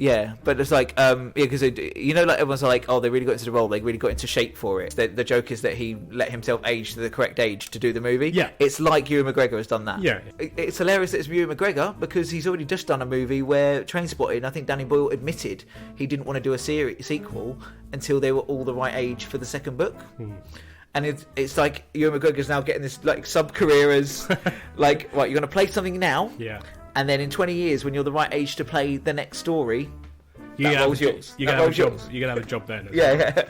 Yeah, but it's like, because like everyone's like, oh, they really got into the role, they really got into shape for it. The joke is that he let himself age to the correct age to do the movie. Yeah. It's like Ewan McGregor has done that. Yeah. It's hilarious that it's Ewan McGregor because he's already just done a movie where Trainspotting, I think Danny Boyle admitted he didn't want to do a sequel until they were all the right age for the second book. And it's like Ewan McGregor's now getting this like sub-career as like, right, you're going to play something now. Yeah. And then in 20 years, when you're the right age to play the next story, that role's yours. You're going to have a job then. Yeah.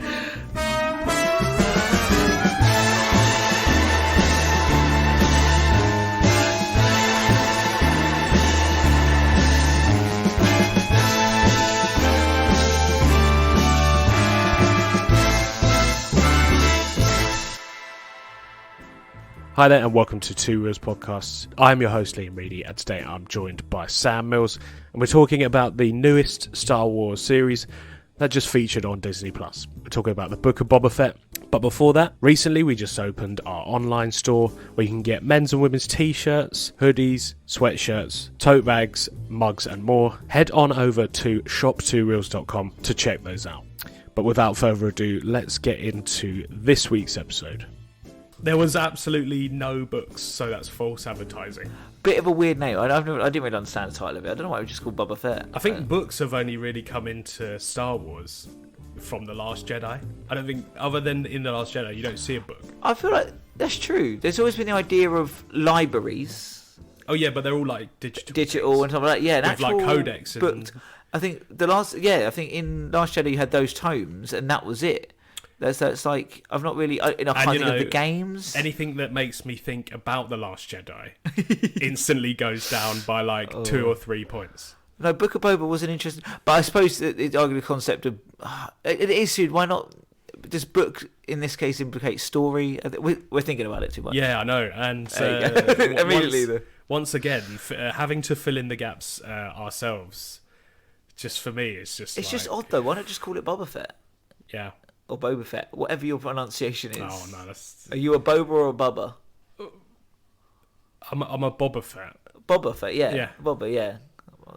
Hi there and welcome to Two Wheels Podcasts. I'm your host Liam Reedy and today I'm joined by Sam Mills and we're talking about the newest Star Wars series that just featured on Disney+. We're talking about the Book of Boba Fett. But before that, recently we just opened our online store where you can get men's and women's t-shirts, hoodies, sweatshirts, tote bags, mugs and more. Head on over to shop2reels.com to check those out. But without further ado, let's get into this week's episode. There was absolutely no books, so that's false advertising. Bit of a weird name. I didn't really understand the title of it. I don't know why it was just called Boba Fett. I think books have only really come into Star Wars from The Last Jedi. I don't think, other than in The Last Jedi, you don't see a book. I feel like that's true. There's always been the idea of libraries. Oh yeah, but they're all like digital and stuff like that. Yeah, with like codex and... I think I think in Last Jedi you had those tomes, and that was it. That's like, I've not really enough finding of the games. Anything that makes me think about The Last Jedi instantly goes down by like 2 or 3 points. No, Book of Boba was an interesting, but I suppose it's arguably the concept of it is. Why not? Does book in this case implicate story? We're thinking about it too much. Yeah, I know, and immediately once again, having to fill in the gaps ourselves. Just for me, it's just odd though. Why not just call it Boba Fett? Yeah. Or Boba Fett, whatever your pronunciation is. Oh no, that's... Are you a Boba or a Bubba? I'm a Boba Fett. Boba Fett, yeah. Yeah. Boba, yeah.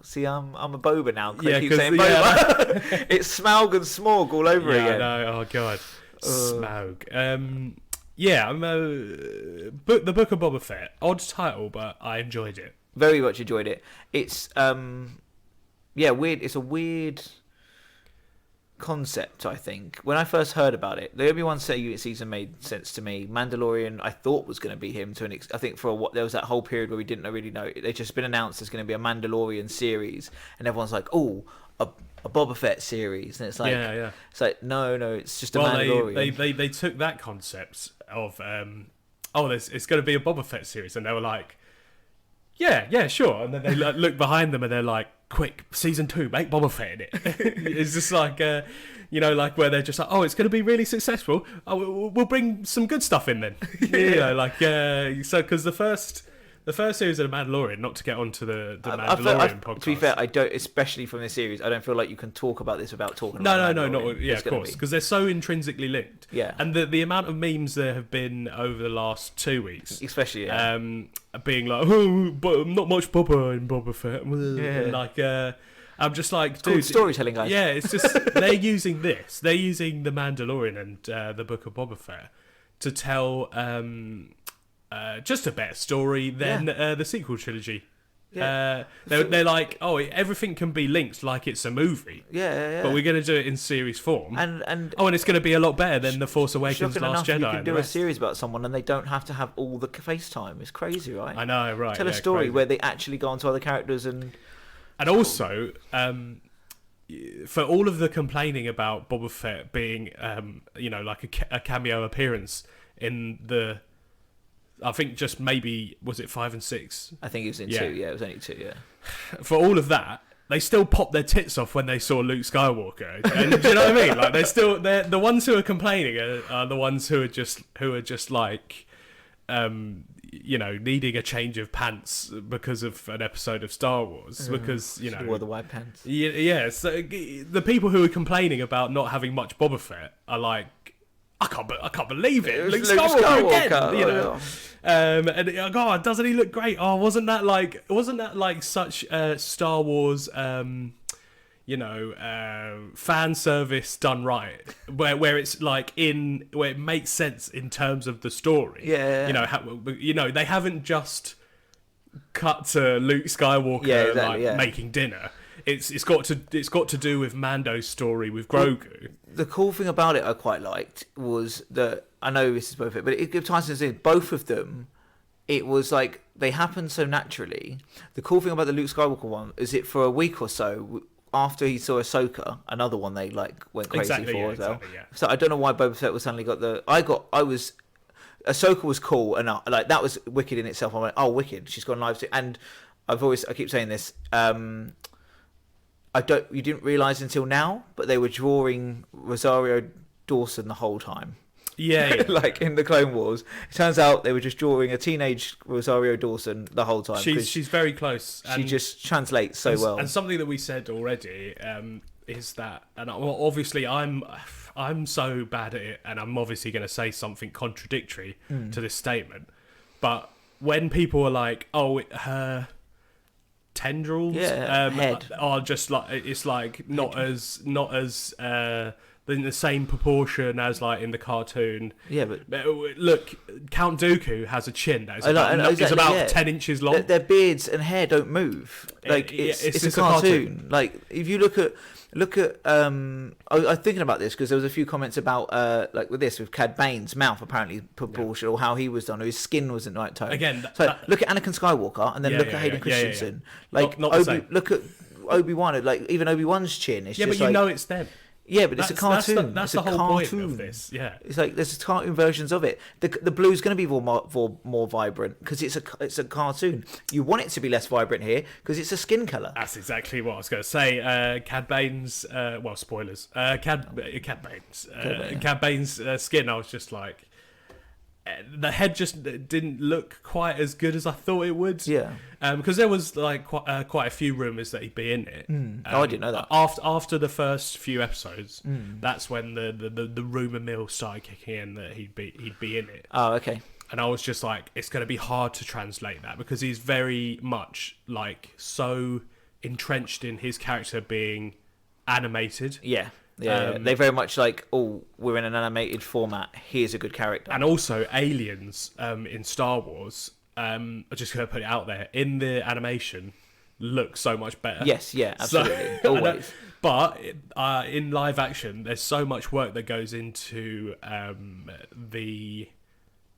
See, I'm a Boba now. Yeah, I keep saying Boba. It's Smaug and Smorg all over again. Yeah, I know. Oh god, Smaug. Yeah, I'm the Book of Boba Fett. Odd title, but I enjoyed it. Very much enjoyed it. It's weird. It's a weird concept, I think. When I first heard about it, the Obi-Wan season made sense to me. Mandalorian, I thought was going to be him I think there was that whole period where we didn't really know. They just been announced there's going to be a Mandalorian series, and everyone's like, "Oh, a Boba Fett series," and it's like, yeah. It's like, no, it's just a Mandalorian. They took that concept of it's going to be a Boba Fett series, and they were like, yeah, sure, and then they look behind them and they're like, quick, season 2, make Boba Fett in it. It's just like, like where they're just like, oh, it's going to be really successful. Oh, we'll bring some good stuff in then. So because the first series of The Mandalorian, not to get onto the Mandalorian podcast. To be fair, I don't, especially from this series, I don't feel like you can talk about this without talking about No, of course, because they're so intrinsically linked. Yeah. And the amount of memes there have been over the last 2 weeks. Especially, being like, oh, but not much Boba in Boba Fett. Yeah. Like, I'm just like, it's dude, called storytelling, guys. Yeah, it's just they're using this. They're using The Mandalorian and the Book of Boba Fett to tell just a better story than the sequel trilogy. Yeah. They're like, oh, everything can be linked like it's a movie. Yeah. But we're going to do it in series form. And it's going to be a lot better than The Force Awakens, Last Jedi. You can do a series about someone and they don't have to have all the FaceTime. It's crazy, right? I know, right? Tell a story where they actually go onto other characters and also, for all of the complaining about Boba Fett being, like a cameo appearance in the. I think just maybe, was it 5 and 6? I think it was in 2, yeah, it was only 2, yeah. For all of that, they still popped their tits off when they saw Luke Skywalker. And, do you know what I mean? Like, they're the ones who are complaining are the ones who are just like, needing a change of pants because of an episode of Star Wars. Because, She wore the white pants. Yeah, so the people who are complaining about not having much Boba Fett are like, I can't believe it. Luke Skywalker again, and God, doesn't he look great? Oh, wasn't that like such Star Wars, fan service done right, where it's like where it makes sense in terms of the story. They haven't just cut to Luke Skywalker making dinner. It's got to do with Mando's story with Grogu. The cool thing about it I quite liked was that, I know this is both it, but it ties us in. Both of them, it was like they happened so naturally. The cool thing about the Luke Skywalker one is it for a week or so after he saw Ahsoka, another one they like went crazy for as well. So I don't know why Boba Fett was suddenly got the. Ahsoka was cool and like that was wicked in itself. I went, oh, wicked! She's gone live too. And I keep saying this. You didn't realise until now, but they were drawing Rosario Dawson the whole time. Yeah. Like in the Clone Wars. It turns out they were just drawing a teenage Rosario Dawson the whole time. She's very close. She just translates so well. And something that we said already is that, and obviously I'm so bad at it, and I'm obviously going to say something contradictory to this statement. But when people are like, "Oh, her tendrils are just like it's like not as in the same proportion as like in the cartoon." Yeah, but look, Count Dooku has a chin that is about 10 inches long. Their beards and hair don't move. Like it's a cartoon. Like if you look at. I was thinking about this because there was a few comments about like with Cad Bane's mouth apparently proportional, or how he was done, or his skin wasn't the right tone. Again, look at Anakin Skywalker and then look at Hayden Christensen. Like not the same. Look at Obi-Wan. Like even Obi-Wan's chin. It's just but it's them. Yeah, but it's a cartoon. That's the whole point of this. Yeah, it's like there's cartoon versions of it. The blue's going to be more vibrant because it's a cartoon. You want it to be less vibrant here because it's a skin color. That's exactly what I was going to say. Cad Bane's spoilers. Cad Bane's skin. I was just like, the head just didn't look quite as good as I thought it would. Yeah. Because there was like quite a few rumours that he'd be in it. I didn't know that. After the first few episodes, that's when the rumour mill started kicking in that he'd be in it. Oh, okay. And I was just like, it's going to be hard to translate that because he's very much like so entrenched in his character being animated. Yeah. Yeah, they're very much like, oh, we're in an animated format. Here's a good character. And also, aliens in Star Wars, I'm just going to put it out there, in the animation, look so much better. Yes, yeah, absolutely. Always. But in live action, there's so much work that goes into the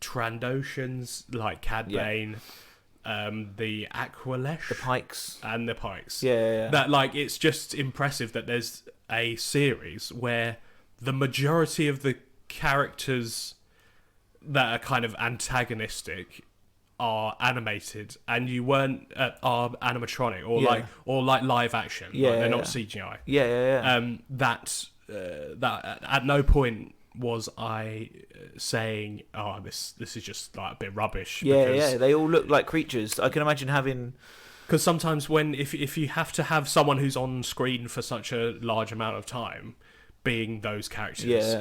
Trandoshans, like Cad Bane, the Aqualesh, the Pikes. And the Pikes. Yeah. That, like, it's just impressive that there's a series where the majority of the characters that are kind of antagonistic are animated, and you weren't are animatronic or like live action. Yeah, they're not CGI. Yeah. That at no point was I saying, "Oh, this is just like a bit rubbish." Yeah. They all look like creatures. I can imagine having. Because sometimes if you have to have someone who's on screen for such a large amount of time, being those characters,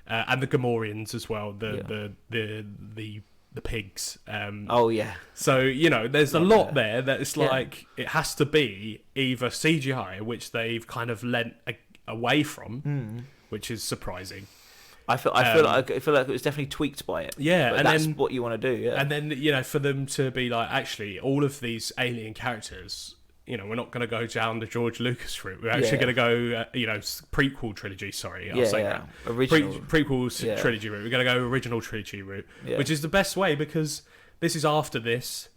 and the Gamorreans as well, the pigs. So there's a lot there that it's like it has to be either CGI, which they've kind of lent away from, which is surprising. I feel like it was definitely tweaked by it. Yeah, but and that's then, what you want to do. Yeah, and then for them to be like, actually, all of these alien characters, we're not going to go down the George Lucas route. We're actually going to go, prequel trilogy. Sorry, I'll say that. Original prequel trilogy route. We're going to go original trilogy route, which is the best way because this is after this.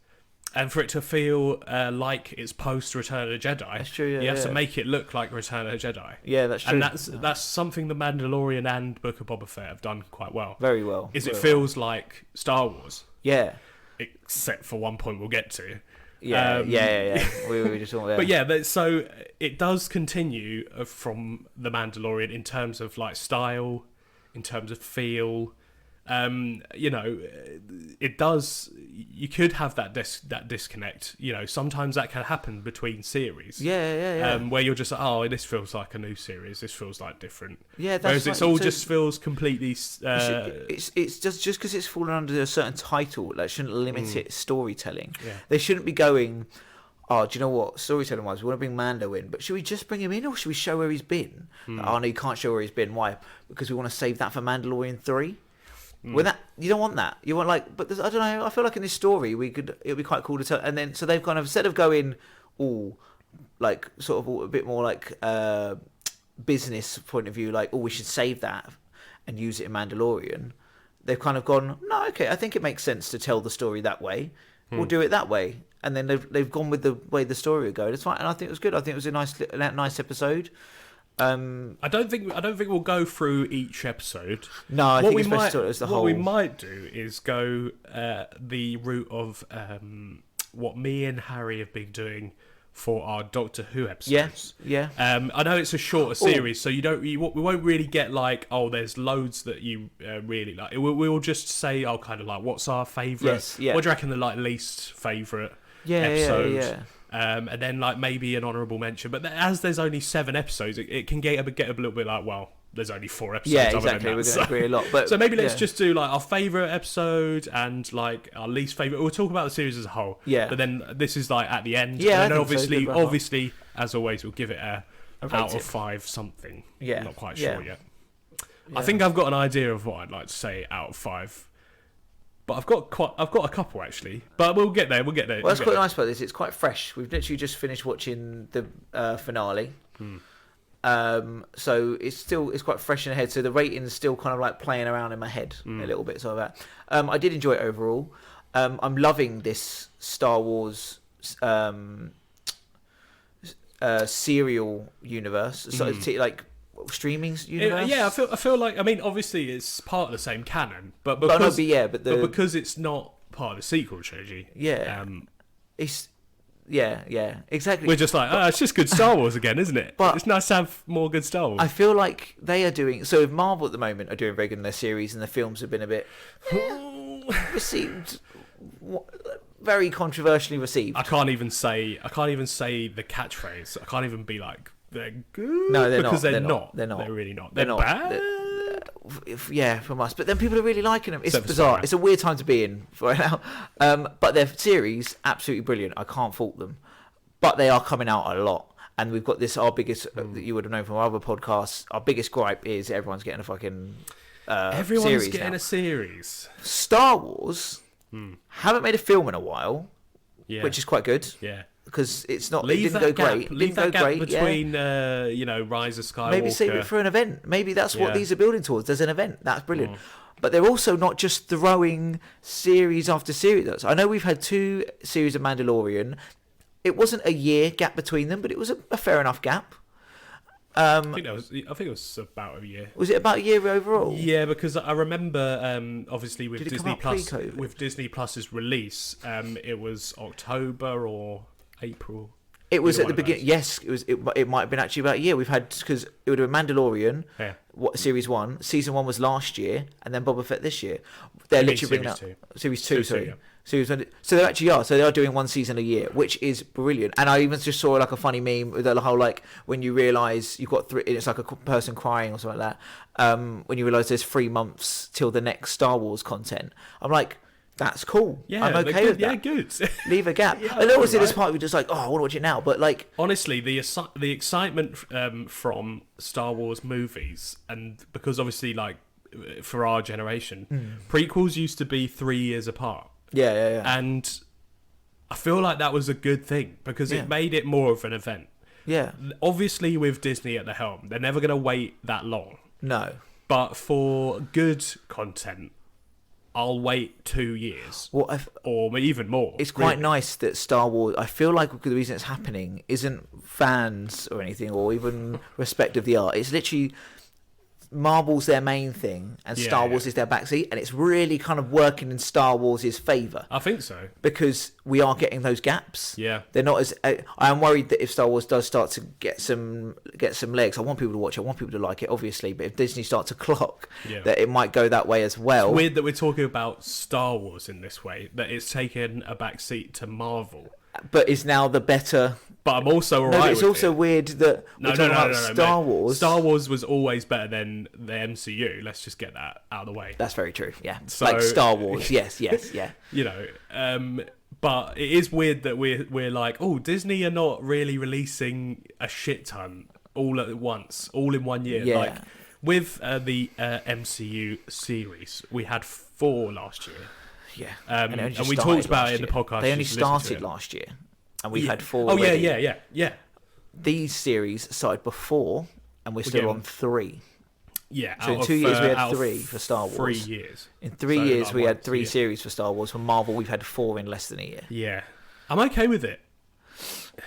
And for it to feel like it's post Return of the Jedi, that's true, you have to make it look like Return of the Jedi. Yeah, that's true. And that's something the Mandalorian and Book of Boba Fett have done quite well. Very well. It feels like Star Wars. Yeah. Except for one point we'll get to. Yeah. We were just talking about. But yeah, so it does continue from the Mandalorian in terms of like style, in terms of feel. It does. You could have that disconnect. Sometimes that can happen between series. Yeah. Where you're just like, oh, this feels like a new series. This feels like different. Yeah, that's whereas it's all just feels completely. It's just because it's fallen under a certain title, that shouldn't limit its storytelling. Yeah. They shouldn't be going, oh, do you know what? Storytelling wise, we want to bring Mando in, but should we just bring him in, or should we show where he's been? Oh no, you can't show where he's been. Why? Because we want to save that for Mandalorian 3. When that, you don't want that. You want like, but I don't know. I feel like in this story it'd be quite cool to tell. And then so they've kind of, instead of going all like sort of a bit more like business point of view, like, oh, we should save that and use it in Mandalorian. They've kind of gone, no, okay, I think it makes sense to tell the story that way. We'll do it that way. And then they've gone with the way the story would go. It's fine, and I think it was good. I think it was a nice episode. I don't think we'll go through each episode. No, I think especially as the whole. What we might do is go the route of what me and Harry have been doing for our Doctor Who episodes. Yeah. I know it's a shorter series, so we won't really get like, oh, there's loads that you really like. We'll just say, oh, kind of like, what's our favourite? Yes, yeah. What do you reckon the like least favourite episode? Yeah. And then like maybe an honourable mention. But as there's only 7 episodes, it can get a little bit like, well, there's only 4 episodes. Yeah, exactly. We're going to agree a lot. But so maybe let's just do like our favourite episode and like our least favourite. We'll talk about the series as a whole. Yeah. But then this is like at the end. Yeah, and then I think so. obviously, as always, we'll give it a out rating. of 5 something. Yeah. I'm not quite sure yet. Yeah. I think I've got an idea of what I'd like to say out of 5. But I've got a couple actually. But we'll get there. Well, that's quite nice about this. It's quite fresh. We've literally just finished watching the finale. So it's quite fresh in the head. So the rating's still kind of like playing around in my head a little bit. So that I did enjoy it overall. I'm loving this Star Wars serial universe. So it's like streaming universe. Yeah, I feel like, I mean, obviously it's part of the same canon, but because because it's not part of the sequel trilogy. Yeah. It's exactly. We're just like, it's just good Star Wars again, isn't it? But it's nice to have more good Star Wars. I feel like they are doing, so if Marvel at the moment are doing very good in their series, and the films have been a bit received, very controversially received. I can't even say the catchphrase. I can't even be like, they're good. No, they're because not. They're not. They're not. They're really not. They're They're not. bad. From us. But then people are really liking them. It's Except for bizarre. Spider-Man. It's a weird time to be in right now. But their series, absolutely brilliant. I can't fault them. But they are coming out a lot. And we've got this, our biggest, that you would have known from our other podcasts, our biggest gripe is everyone's getting a fucking Everyone's series getting now. a series. Star Wars haven't made a film in a while, Yeah. which is quite good. Yeah. Because it's not. Leave it didn't that go gap. great. Leave that gap great, between, Rise of Skywalker. Maybe save it for an event. Maybe that's what Yeah. these are building towards. There's an event. That's brilliant. But they're also not just throwing series after series. I know we've had 2 series of Mandalorian. It wasn't a year gap between them, but it was a fair enough gap. I think it was about a year. Was it about a year overall? Yeah, because I remember, obviously with Did it come Disney out Plus, pre-COVID? with Disney Plus's release, it was October or April. It was Either at the one of beginning. those. Yes, it was. It might have been actually about a year. We've had, because it would have been Mandalorian. Yeah. What series 1? Season 1 was last year, and then Boba Fett this year. They're You mean literally bringing series out series 2. Series two, Sorry, yeah. series 1. So they actually are. So they are doing 1 season a year, which is brilliant. And I even just saw like a funny meme with the whole like when you realise you've got 3. It's like a person crying or something like that. When you realise there's 3 months till the next Star Wars content, I'm like, that's cool. Yeah, I'm okay with that. Yeah, good. Leave a gap. Yeah, I know obviously right. this part we're just like, oh, I want to watch it now, but like. Honestly, the excitement from Star Wars movies, and because obviously, like for our generation, prequels used to be 3 years apart. Yeah. And I feel like that was a good thing because Yeah. it made it more of an event. Yeah. Obviously, with Disney at the helm, they're never going to wait that long. No. But for good content, I'll wait 2 years or even more. It's quite really. nice that Star Wars, I feel like the reason it's happening isn't fans or anything or even respect of the art. It's literally Marvel's their main thing and Star Wars is their backseat, and it's really kind of working in Star Wars' favour. I think so. Because we are getting those gaps. Yeah. They're not as. I am worried that if Star Wars does start to get some legs, I want people to watch it, I want people to like it, obviously, but if Disney start to clock, that it might go that way as well. It's weird that we're talking about Star Wars in this way, that it's taken a backseat to Marvel. But is now the better. But I'm also alright. No, but it's with also it. weird that No, we're talking about Star mate. Wars. Star Wars was always better than the MCU. Let's just get that out of the way. That's very true. Yeah, So- like Star Wars. Yes, yeah. You know, But it is weird that we're like, oh, Disney are not really releasing a shit ton all at once, all in 1 year. Yeah. Like with the MCU series, we had 4 last year. Yeah, And we talked about it in the podcast. They only you should listen to started it. last year, and we've had 4. Oh already. yeah. These series started before, and we're still on 3. Yeah. So in 2 years we had 3 for Star Wars. 3 years. In 3 So, years like, we had once, 3 yeah. series for Star Wars. For Marvel, we've had 4 in less than a year. Yeah. I'm okay with it.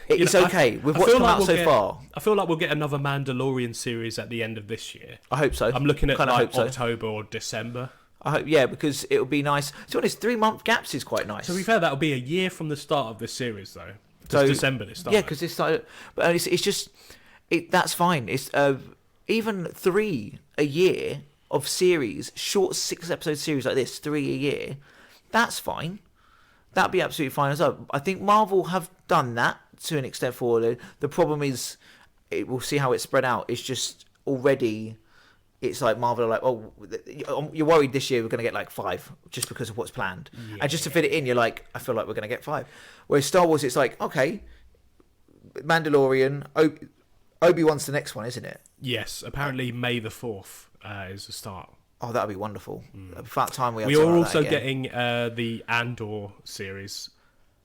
It's okay with what's come out so far. I feel like we'll get another Mandalorian series at the end of this year. I hope so. I'm looking at Kinda like hope so. October or December. I hope, yeah, because it would be nice. To be honest, 3-month gaps is quite nice. To be fair, that'll be a year from the start of this series, though. So- It's December this started. Yeah, because it started, but it's just that's fine. It's even 3 a year of series, short 6-episode series like this, 3 a year. That's fine. That'd be absolutely fine as well. I think Marvel have done that to an extent for the problem is we'll see how it's spread out. It's just already. It's like Marvel are like, oh, you're worried this year we're going to get like 5 just because of what's planned. Yeah. And just to fit it in, you're like, I feel like we're going to get 5. Whereas Star Wars, it's like, okay, Mandalorian, Obi-Wan's the next one, isn't it? Yes, apparently May the 4th is the start. Oh, that would be wonderful. About time we had We something are like that also again. getting the Andor series.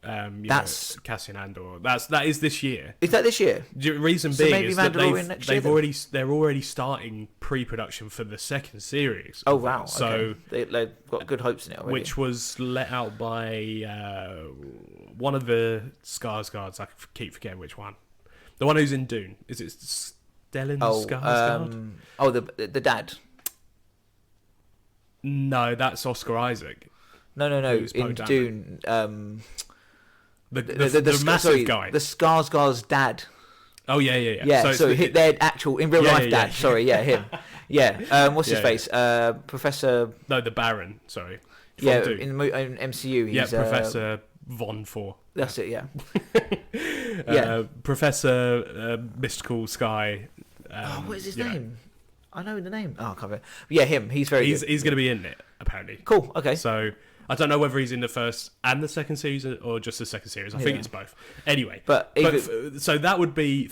That's- Cassian Andor. That is this year. Is that this year? The reason So being maybe is that Mandalorian next year they're already starting pre-production for the second series. Oh, wow. So okay. They've got good hopes in it already. which was let out by one of the Skarsgårds. I keep forgetting which one. The one who's in Dune. Is it Stellan Skarsgård? The dad. No, that's Oscar Isaac. No. Who's Poe In Dameron? Dune, The massive guy. The Skarsgård's dad. Oh yeah. Yeah, So it's their actual in real life yeah. dad. Sorry, yeah, him. Yeah. What's his Yeah, face? Professor. no, the Baron. Sorry. From Yeah, Dune. in MCU. He's, Yeah, Professor Von 4. That's it. Yeah. Yeah. Professor Mystical Sky. What is his you know. name? I know the name. Oh, I can't remember. Yeah, him. He's very He's good. going to be in it apparently. Cool. Okay. So I don't know whether he's in the first and the second series or just the second series. I think Yeah. it's both. Anyway, But so that would be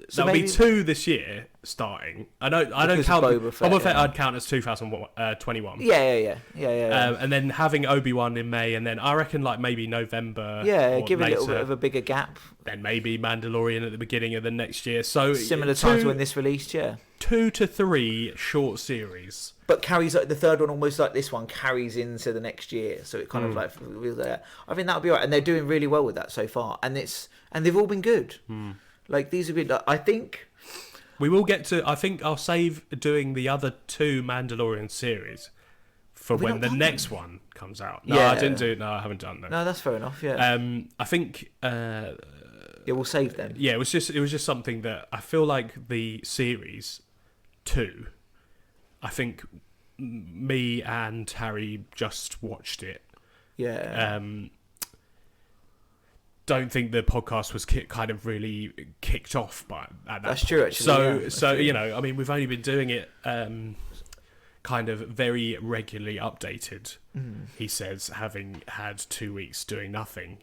So that'll be maybe- 2 this year starting. I don't Because count of Boba Fett, Boba Fett. yeah. I'd count as 2021. Yeah. And then having Obi-Wan in May, and then I reckon like maybe November. Yeah, or give it a little later, bit of a bigger gap. then maybe Mandalorian at the beginning of the next year. So Similar time to when this released, yeah. 2 to 3 short series. But carries the third one almost like this one carries into the next year, so it kind of like reveals that. I think that'll be alright, and they're doing really well with that so far, and they've all been good. Like these have been. I think We will get to. I think I'll save doing the other 2 Mandalorian series for we when not the done next one comes out. No, Yeah. I didn't do. No, I haven't done that. no, that's fair enough. Yeah, I think. yeah, we'll save them. Yeah, it was just something that I feel like the series 2. I think me and Harry just watched it. Yeah, Don't think the podcast was kind of really kicked off by at that That's point. true, actually, So yeah, that's so true. you know, I mean, we've only been doing it kind of very regularly updated. He says, having had 2 weeks doing nothing.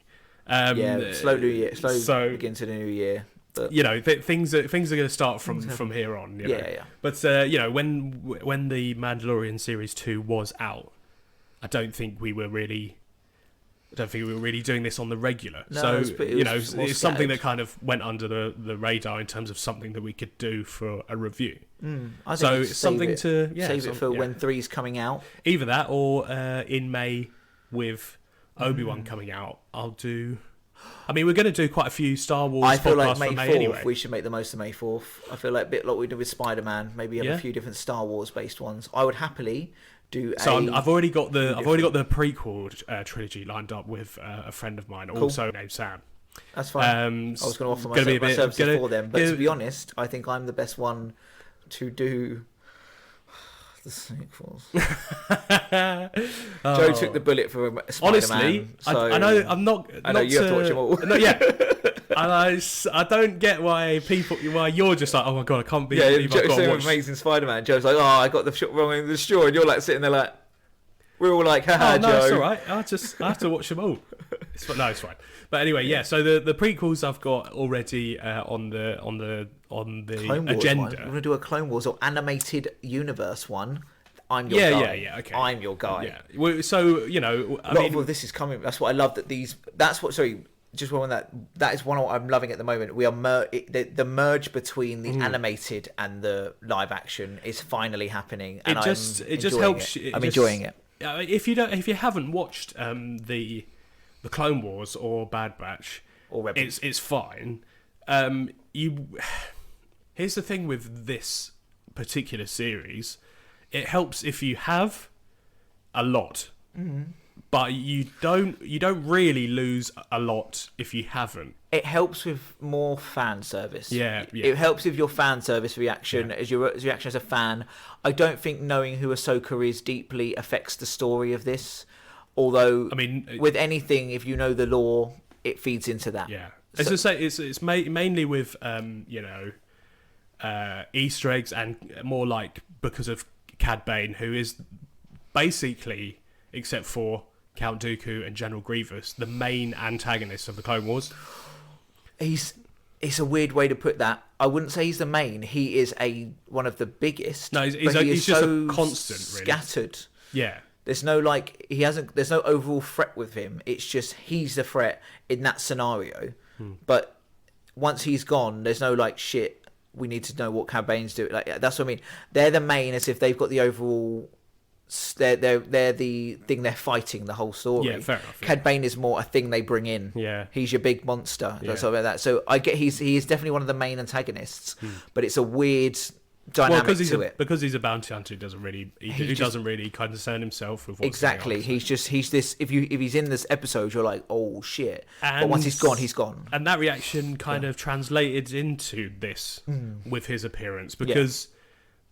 yeah. Slow new year. Slow so- begin to the new year. But You know, things are going to start from here on. You know? yeah. But you know, when the Mandalorian series 2 was out, I don't think we were really doing this on the regular. No, So it was you know, more it's something scattered. that kind of went under the radar in terms of something that we could do for a review. I think So we it's should something save to save it for yeah. when 3's coming out. Either that or in May with Obi-Wan coming out, I'll do. I mean, we're going to do quite a few Star Wars I feel podcasts like May for 4th, May anyway. we should make the most of May 4th. I feel like a bit like we did with Spider-Man, maybe have Yeah. a few different Star Wars based ones. I would happily do So I've already got the prequel trilogy lined up with a friend of mine, also named Sam. That's fine. I was going to offer my services for them, but to be honest, I think I'm the best one to do the sequels. Joe took the bullet for Spider-Man. Honestly, so I know I'm not. I know you have to watch them all. No, yeah, and I don't get why you're just like, oh my god, I can't Yeah, believe I've Joe's got to doing watch. Amazing Spider-Man. Joe's like, oh, I got the shot wrong in the straw, and you're like sitting there like, we're all like, haha, Oh no, Joe. it's all right. I have to watch them all. It's fine. But anyway, yeah. So the prequels I've got already on the Clone Wars agenda. one. We're gonna do a Clone Wars or animated universe one. I'm your guy. Yeah. Okay. I'm your guy. Yeah. Well, so A lot of all this is coming. That's what I love. That's what. Sorry, just one that is one I'm loving at the moment. We are the merge between the animated and the live action is finally happening, and it just helps. I'm enjoying it. If you haven't watched the Clone Wars or Bad Batch, Or Rebels. it's fine. Here's the thing with this particular series. It helps if you have a lot, but you don't really lose a lot if you haven't. It helps with more fan service. Yeah. It helps with your fan service reaction as your reaction as a fan. I don't think knowing who Ahsoka is deeply affects the story of this. Although, I mean, with anything, if you know the lore, it feeds into that. Yeah, as I say, it's mainly with Easter eggs and more like because of Cad Bane, who is basically, except for Count Dooku and General Grievous, the main antagonist of the Clone Wars. It's a weird way to put that. I wouldn't say he's the main. He is one of the biggest. No, he's just a constant, really. Scattered. Yeah. There's no there's no overall threat with him. It's just he's the threat in that scenario. But once he's gone, there's no shit. We need to know what Cad Bane's doing. That's what I mean. They're the main as if they've got the overall. They're the thing they're fighting the whole story. Yeah, fair enough. Cad Bane is more a thing they bring in. Yeah, he's your big monster. Yeah. Something like that. So I get he is definitely one of the main antagonists. But it's a weird dynamic to it because he's a bounty hunter. He doesn't really concern himself with what's exactly. Going on, He's this. If he's in this episode, you're like, oh shit. But once he's gone, he's gone. And that reaction kind of translated into this with his appearance because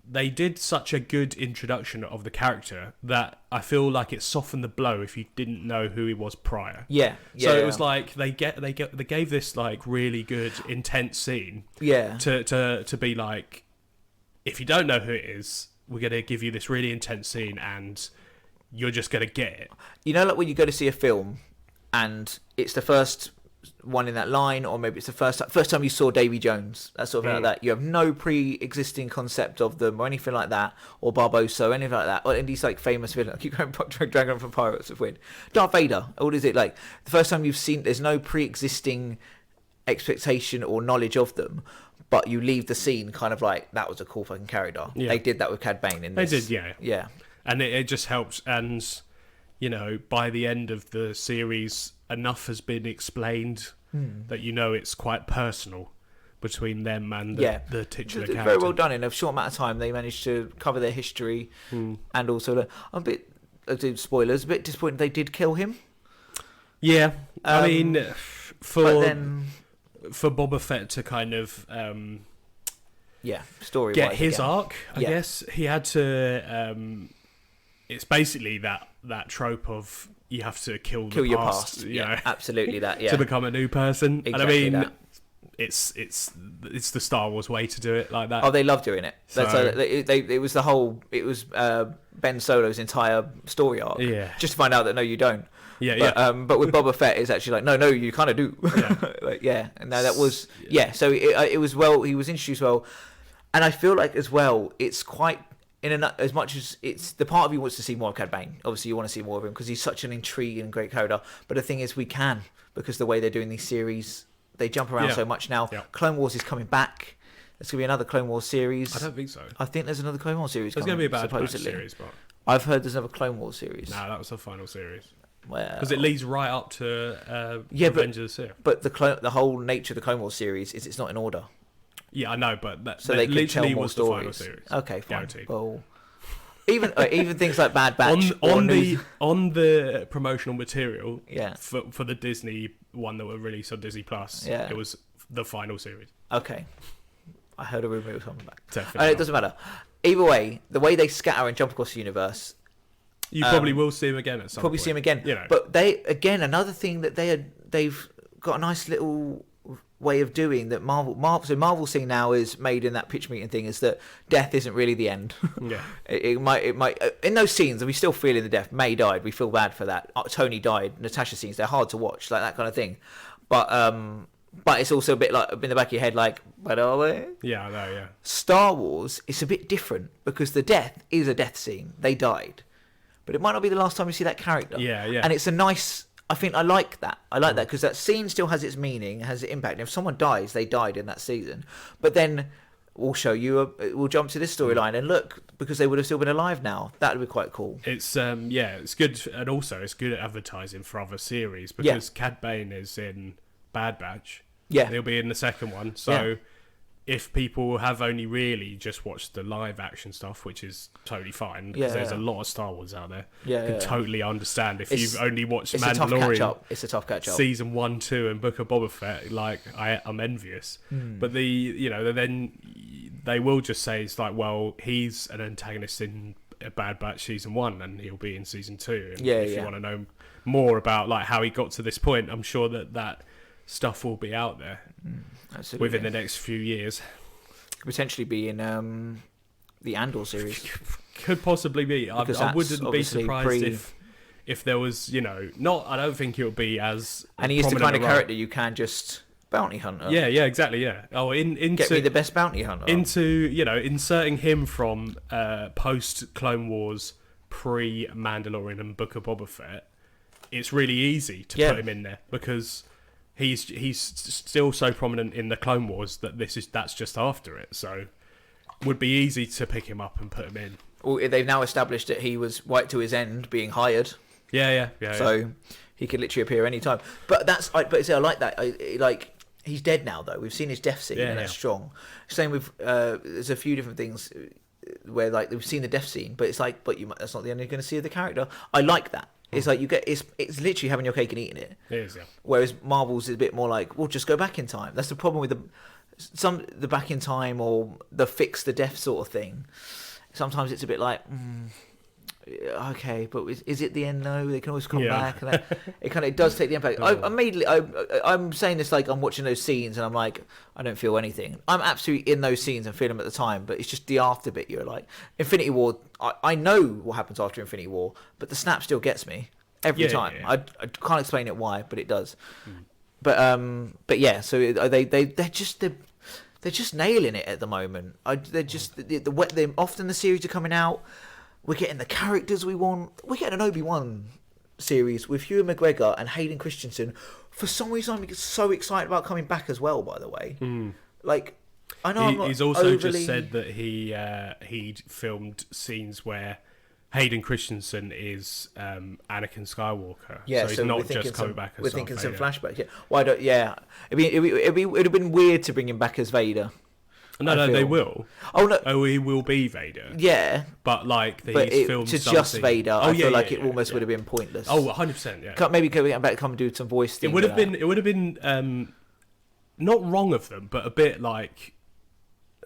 they did such a good introduction of the character that I feel like it softened the blow if you didn't know who he was prior. Yeah. So it was like they gave this really good intense scene. Yeah. To be like, if you don't know who it is, we're going to give you this really intense scene and you're just going to get it. You know, when you go to see a film and it's the first one in that line, or maybe it's the first time you saw Davy Jones, that sort of thing like that. You have no pre-existing concept of them or anything like that, or Barbossa, or anything like that, or these famous villains. I keep going Dragon from Pirates of Wind. Darth Vader, what is it like? The first time you've seen, there's no pre-existing expectation or knowledge of them. But you leave the scene kind of like, that was a cool fucking character. Yeah. They did that with Cad Bane in this. They did, yeah. Yeah. And it just helps. And, by the end of the series, enough has been explained that it's quite personal between them and the titular character. Very well done. In a short amount of time, they managed to cover their history. And also, I'm a bit, spoilers, a bit disappointed they did kill him. Yeah. I mean, for Boba Fett to kind of story get his arc, I guess he had to. It's basically that trope of you have to kill your past. You know, absolutely that. Yeah, to become a new person. Exactly. And I mean, it's the Star Wars way to do it like that. Oh, they love doing it. It was Ben Solo's entire story arc. Yeah. Just to find out that no, you don't. Yeah, but with Boba Fett, it's actually like no, you kind of do. Yeah. And no, that was So it was well. He was introduced well, and I feel like as well, it's quite as much as it's the part of you wants to see more of Cad Bane. Obviously, you want to see more of him because he's such an intriguing and great character. But the thing is, we can because the way they're doing these series, they jump around so much now. Yeah. Clone Wars is coming back. There's going to be another Clone Wars series. I don't think so. I think there's another Clone Wars series. There's going to be a Bad Batch series, but I've heard there's another Clone Wars series. No, that was the final series. Because it leads right up to Revenge of the Sith. But the whole nature of the Clone Wars series is it's not in order. Yeah, I know, but that they literally was the final series. Okay, fine. Guaranteed. Well, even things like Bad Batch on the promotional material, yeah, for the Disney one that were released on Disney Plus, yeah, it was the final series. Okay, I heard a rumor it was coming back. It doesn't matter. Either way, the way they scatter and jump across the universe. You probably will see him again at some point. See him again. You know. But another thing that they've got a nice little way of doing that. Marvel's thing now is made in that pitch meeting thing is that death isn't really the end. Yeah. it might in those scenes we still feeling the death. May died, we feel bad for that. Tony died. Natasha scenes, they're hard to watch, like that kind of thing. But it's also a bit like in the back of your head, like, but are they? Yeah, I know. Yeah. Star Wars, it's a bit different because the death is a death scene. They died, but it might not be the last time you see that character. Yeah, yeah. And it's a nice. I think I like that. I like that because that scene still has its meaning, has its impact. And if someone dies, they died in that season. But then we'll show you. We'll jump to this storyline and look because they would have still been alive now. That would be quite cool. It's it's good, and also it's good at advertising for other series because Cad Bane is in Bad Batch. Yeah, he'll be in the second one. So if people have only really just watched the live action stuff, which is totally fine, because there's a lot of Star Wars out there, can totally understand if you've only watched Mandalorian. It's a tough catch up. Season 1, 2, and Book of Boba Fett. Like I'm envious, but then they will just say it's like, well, he's an antagonist in a Bad Batch season 1, and he'll be in season 2. And if you want to know more about like how he got to this point, I'm sure that stuff will be out there within the next few years. Could potentially be in the Andor series. Could possibly be. I wouldn't be surprised if there was, not. I don't think it would be as. And he is the kind of character you can just bounty hunter. Yeah, exactly. Yeah. Oh, into get me the best bounty hunter. Into inserting him from post Clone Wars, pre Mandalorian, and Book of Boba Fett. It's really easy to put him in there because he's still so prominent in the Clone Wars that that's just after it. So would be easy to pick him up and put him in. Well, they've now established that he was right to his end being hired. Yeah. So he could literally appear anytime. But I like that. He's dead now though. We've seen his death scene and that's strong. Same with there's a few different things where like we've seen the death scene, but it's like, that's not the end you're going to see of the character. I like that. It's like it's literally having your cake and eating it. It is, yeah. Whereas Marvel's is a bit more like, well, just go back in time. That's the problem with the back in time or the fix the death sort of thing. Sometimes it's a bit like, okay, but is it the end though? They can always come back. And it does take the impact. I'm saying this like I'm watching those scenes and I'm like, I don't feel anything. I'm absolutely in those scenes and feel them at the time, but it's just the after bit. You're like, Infinity War. I know what happens after Infinity War, but the snap still gets me every time. Yeah. I can't explain it why, but it does. But yeah, so they're just nailing it at the moment. They're often the series are coming out. We're getting the characters we want. We're getting an Obi-Wan series with Ewan McGregor and Hayden Christensen. For some reason, I'm so excited about coming back as well, by the way. Like, I know he's also just said that he filmed scenes where Hayden Christensen is Anakin Skywalker. Yeah, so he's not just coming back as we're thinking some Vader. flashbacks. Yeah, why don't? Yeah, it would have been weird to bring him back as Vader. No, they will. Oh no! Oh, he will be Vader. Yeah, but he's filmed to something. Just Vader. I feel like it almost would have been pointless. Oh, 100%. Yeah. Maybe come back, come do some voice thing. It would have been not wrong of them, but a bit like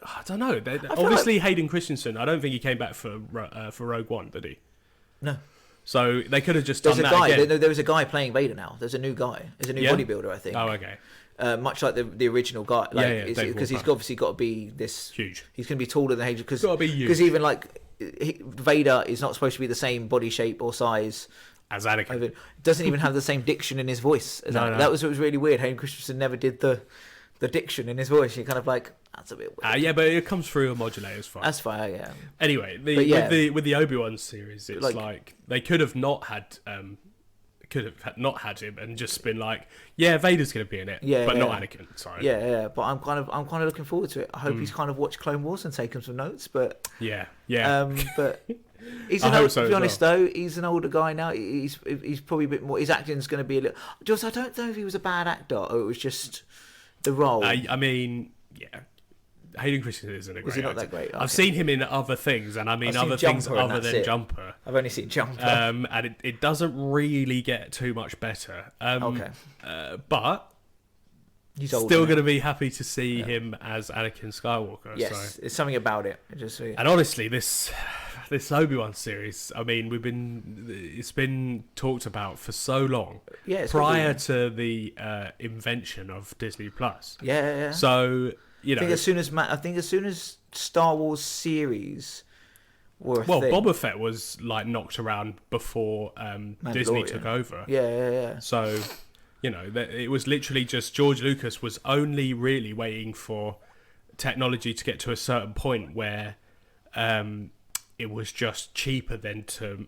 I don't know. Obviously, Hayden Christensen. I don't think he came back for Rogue One, did he? No. So they could have just done that again. There was a guy playing Vader now. There's a new guy. There's a new bodybuilder, I think. Oh, okay. Much like the original guy, because he's obviously got to be this huge. He's going to be taller than Hayden because even like Vader is not supposed to be the same body shape or size as Anakin. Doesn't even have the same diction in his voice. No. That was what was really weird. Hayden Christensen never did the diction in his voice. You're kind of like, that's a bit weird. Yeah, but it comes through a modulator. It's fine. That's fine. Yeah. Anyway, with the Obi-Wan series, it's like they could have not had him and just been like, yeah, Vader's going to be in it, but not Anakin. Sorry. Yeah. But I'm kind of looking forward to it. I hope he's kind of watched Clone Wars and taken some notes. But yeah. But he's an old. To be honest, though, he's an older guy now. He's probably a bit more. His acting's going to be a little. Just I don't know if he was a bad actor or it was just the role. I mean, yeah. Hayden Christensen isn't a great actor. Not that great? Okay. I've seen him in other things, and I mean other things other than Jumper. I've only seen Jumper. And it doesn't really get too much better. But he's still going to be happy to see him as Anakin Skywalker. Yes, so. there's something about it. And honestly, this this Obi-Wan series, I mean, it's been talked about for so long. Yeah, it's prior to the invention of Disney Plus. Yeah. So, you know, I think as soon as Star Wars series were a thing. Boba Fett was like knocked around before Disney took over. Yeah. So, you know, it was literally just George Lucas was only really waiting for technology to get to a certain point where it was just cheaper than to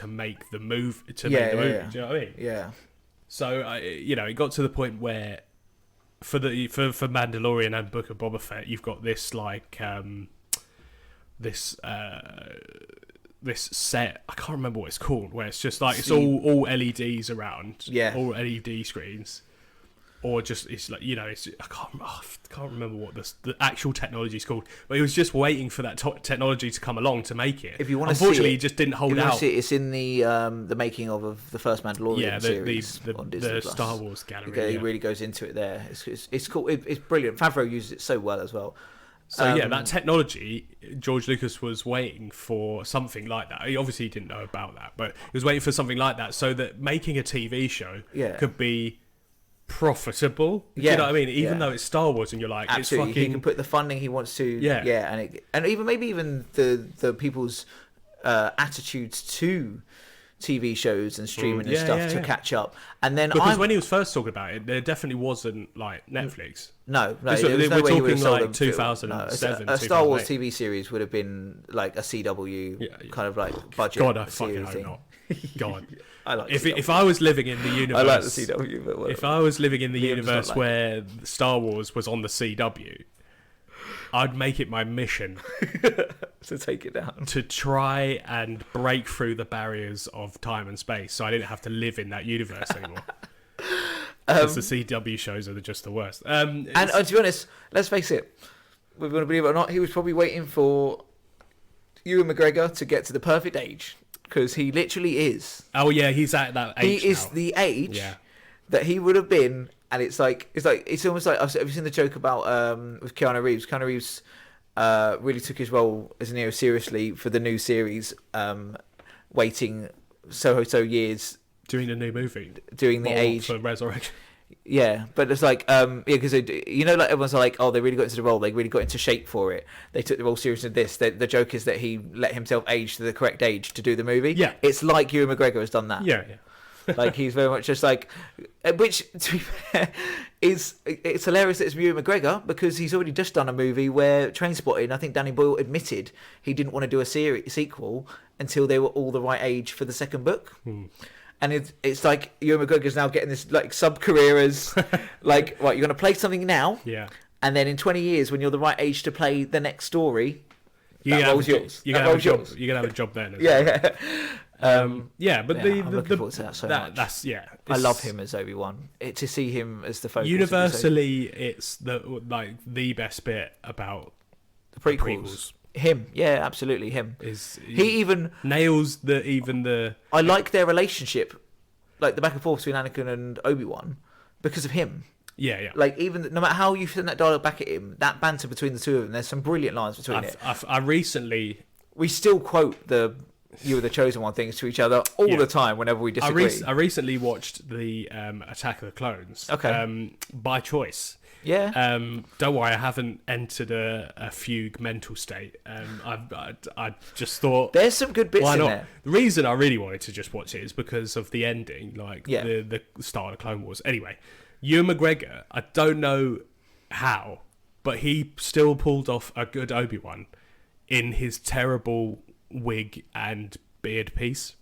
make the move make the movie. Do you know what I mean? Yeah. So you know, it got to the point where for Mandalorian and Book of Boba Fett, you've got this like this set. I can't remember what it's called. Where it's just like it's all LEDs around. Yeah. All LED screens. Or just it's like, you know, I can't remember what the actual technology is called, but he was just waiting for that technology to come along to make it. If you want to unfortunately, see it, he just didn't hold if you out. Want to see it, it's in the making of the first Mandalorian series on Disney the Plus. Star Wars gallery. Okay, he really goes into it there. It's cool. It's brilliant. Favreau uses it so well as well. So that technology, George Lucas was waiting for something like that. He obviously didn't know about that, but he was waiting for something like that so that making a TV show could be profitable. Yeah. You know what I mean? Even though it's Star Wars and you're like, absolutely, it's fucking... he can put the funding he wants to. Yeah. And even the people's attitudes to TV shows and streaming and stuff to catch up. And then because when he was first talking about it, there definitely wasn't like Netflix. No, we're talking like 2007. A Star Wars TV series would have been like a CW kind of like budget. God, I fucking hope not. God. I like if I was living in the universe, I like the CW, but whatever. If I was living in the universe where Star Wars was on the CW, I'd make it my mission to take it down, to try and break through the barriers of time and space, so I didn't have to live in that universe anymore. Because the CW shows are just the worst. And to be honest, let's face it, whether you want to believe it or not, he was probably waiting for Ewan McGregor to get to the perfect age. Because he literally is. Oh yeah, he's at that age. He is the age that he would have been, and it's almost like have you seen the joke about with Keanu Reeves? Keanu Reeves really took his role as Neo seriously for the new series, waiting so years doing a new movie, doing the age for Resurrection. Yeah, but it's like, because like everyone's like, oh, they really got into the role, they really got into shape for it. They took the role seriously. The joke is that he let himself age to the correct age to do the movie. Yeah, it's like Ewan McGregor has done that. Yeah. Like he's very much just like, which to be fair, it's hilarious that it's Ewan McGregor because he's already just done a movie where Trainspotting. I think Danny Boyle admitted he didn't want to do a sequel until they were all the right age for the second book. And it's like Ewan McGregor's now getting this like sub career as like, right, you're going to play something now, and then in 20 years when you're the right age to play the next story, that role's yours. You're gonna have a job. You're gonna have a job then. But I'm looking forward to that so much. That's I love him as Obi-Wan. To see him as the focus. Universally, it's the best bit about the prequels. Him, yeah, absolutely him. He even nails the. I like their relationship, like the back and forth between Anakin and Obi-Wan, because of him. Yeah. Like even no matter how you send that dialogue back at him, that banter between the two of them, there's some brilliant lines between it. We still quote the "You were the chosen one" things to each other all the time whenever we disagree. I recently watched the Attack of the Clones. By choice. Yeah. Don't worry, I haven't entered a fugue mental state. I just thought there's some good bits in there. The reason I really wanted to just watch it is because of the ending, the start of the Clone Wars. Anyway, Ewan McGregor, I don't know how, but he still pulled off a good Obi-Wan in his terrible wig and beard piece.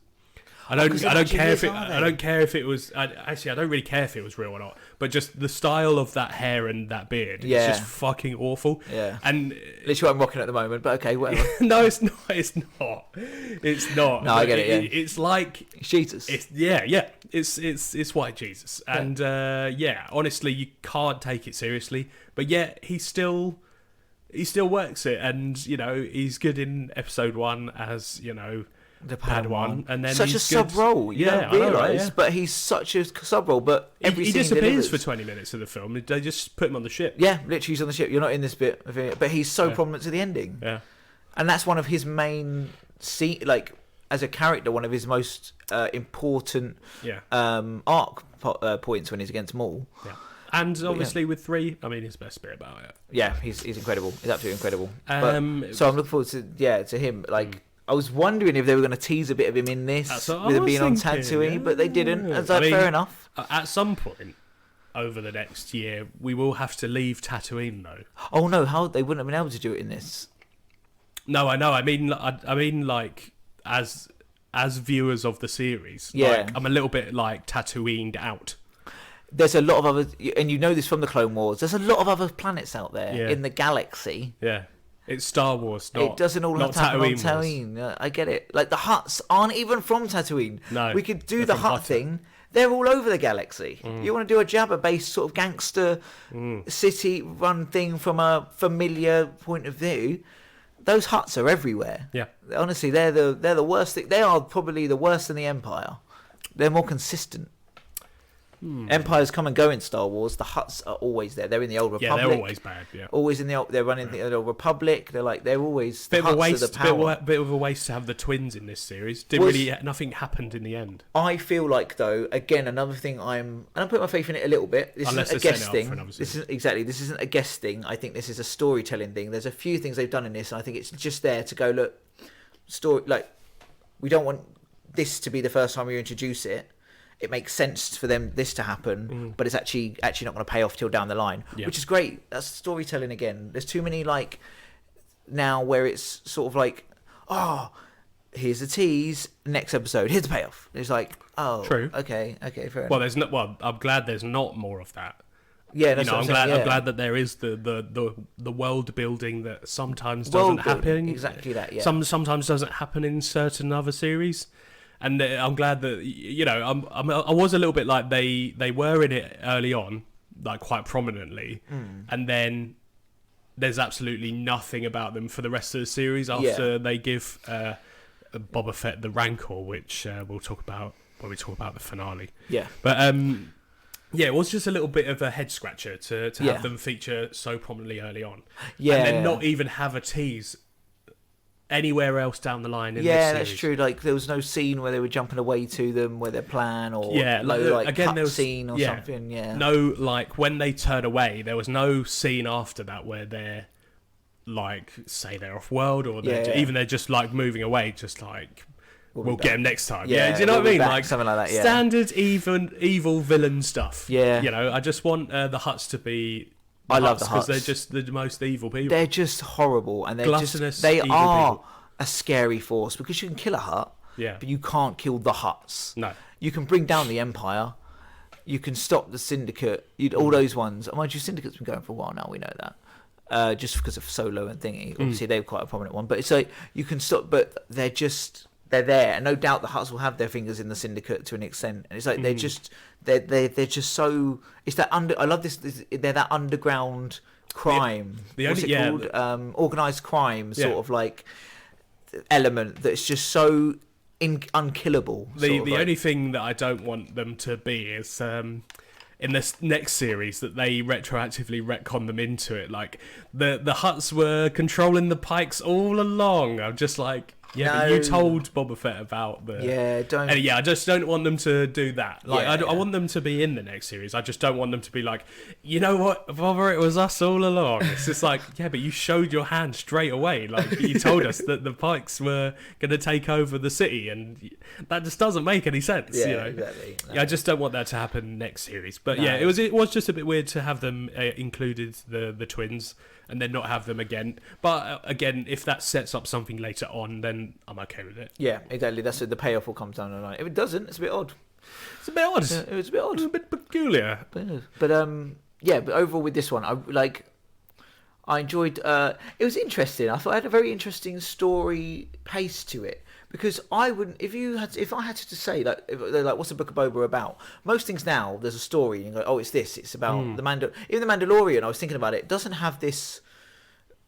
I don't care if it was. I don't really care if it was real or not. But just the style of that hair and that beard is just fucking awful. Yeah. And literally what I'm rocking at the moment. But okay, whatever. No, it's not. It's not. No, I get it. Yeah. It's like it's Jesus. It's white Jesus. And honestly, you can't take it seriously. But yet he still works it, and he's good in episode 1 as the Padawan, and then such a sub role. You don't realise, but he's such a sub role. But every he scene disappears delivers. for 20 minutes of the film. They just put him on the ship. Yeah, literally, he's on the ship. You're not in this bit of it, but he's so prominent to the ending. Yeah, and that's one of his main like as a character, one of his most important points when he's against Maul. Yeah. And obviously with 3, I mean, his best bit about it. Yeah, he's incredible. He's absolutely incredible. So I'm looking forward to him. Like, I was wondering if they were going to tease a bit of him in this with him being on Tatooine, but they didn't. I was like, fair enough. At some point over the next year, we will have to leave Tatooine, though. Oh no, how they wouldn't have been able to do it in this? No, I know. I mean, like as viewers of the series, yeah, like, I'm a little bit like Tatooined out. There's a lot of other, and you know this from the Clone Wars. There's a lot of other planets out there in the galaxy. Yeah, it's Star Wars. It doesn't all have to happen on Tatooine. I get it. Like the Hutts aren't even from Tatooine. No, we could do the Hutt thing. They're all over the galaxy. You want to do a Jabba-based sort of gangster city-run thing from a familiar point of view? Those Hutts are everywhere. Yeah, honestly, they're the worst thing. They are probably the worst in the Empire. They're more consistent. Empires come and go in Star Wars. The Hutts are always there. They're in the Old Republic. Yeah, they're always bad. Yeah, always in the old. They're running the Old Republic. They're always bit of a waste. Bit of a waste to have the twins in this series. Nothing happened in the end. I feel like though, again, another thing and I put my faith in it a little bit. This isn't a guest thing. This isn't a guest thing. I think this is a storytelling thing. There's a few things they've done in this, and I think it's just there to go look. We don't want this to be the first time we introduce it. It makes sense for this to happen, but it's actually not going to pay off till down the line, which is great. That's storytelling again. There's too many now where it's sort of like, here's a tease, next episode, here's the payoff. It's like, true, okay, fair enough. I'm glad there's not more of that. Yeah, that's I'm glad that there is the world building that sometimes doesn't happen. Exactly that. Yeah. Sometimes doesn't happen in certain other series. And I'm glad that I was a little bit like they were in it early on, like quite prominently, and then there's absolutely nothing about them for the rest of the series after they give Boba Fett the Rancor, which we'll talk about when we talk about the finale. Yeah, but it was just a little bit of a head scratcher to have them feature so prominently early on, and then not even have a tease anywhere else down the line in this series. That's true. Like there was no scene where they were jumping away to them, where their plan, or again there was scene or something. Yeah, no, like when they turn away, there was no scene after that where they're like, say they're off world, or they're just like moving away, just like we'll get them next time. Yeah, do you know what I mean? Like something like that. Yeah, standard evil villain stuff. Yeah, I just want the Hutts to be. I love the Hutts because they're just the most evil people. They're just horrible, and they are a scary force because you can kill a Hutt, but you can't kill the Hutts. No, you can bring down the Empire, you can stop the Syndicate, all those ones. Mind you, Syndicate's been going for a while now. We know that, just because of Solo and Thingy. Obviously, they're quite a prominent one, but it's like you can stop, but they're there, and no doubt the Hutts will have their fingers in the Syndicate to an extent. And it's like they're just so. It's that I love this. They're that underground crime. What's it called? Organized crime, sort of like element that's just so unkillable. The only thing that I don't want them to be is in this next series that they retroactively retcon them into it. Like the Hutts were controlling the Pikes all along. I'm just like. Yeah, but you told Boba Fett about the... I just don't want them to do that. Like, I want them to be in the next series. I just don't want them to be like, you know what, Boba, it was us all along. It's just like, yeah, but you showed your hand straight away. Like, you told us that the Pikes were going to take over the city, and that just doesn't make any sense, Exactly. No. Yeah, I just don't want that to happen next series. But it was just a bit weird to have them included, the twins, and then not have them again. But again, if that sets up something later on, then I'm okay with it. Yeah, exactly. That's the payoff will come down the line. If it doesn't, it's a bit odd. It's a bit odd. It was a bit odd. It's a bit peculiar. But overall with this one, I enjoyed. It was interesting. I thought it had a very interesting story pace to it. Because I wouldn't, if I had to say like, what's the Book of Boba about? Most things now, there's a story, and you go, it's this. It's about even the Mandalorian. I was thinking about it. Doesn't have this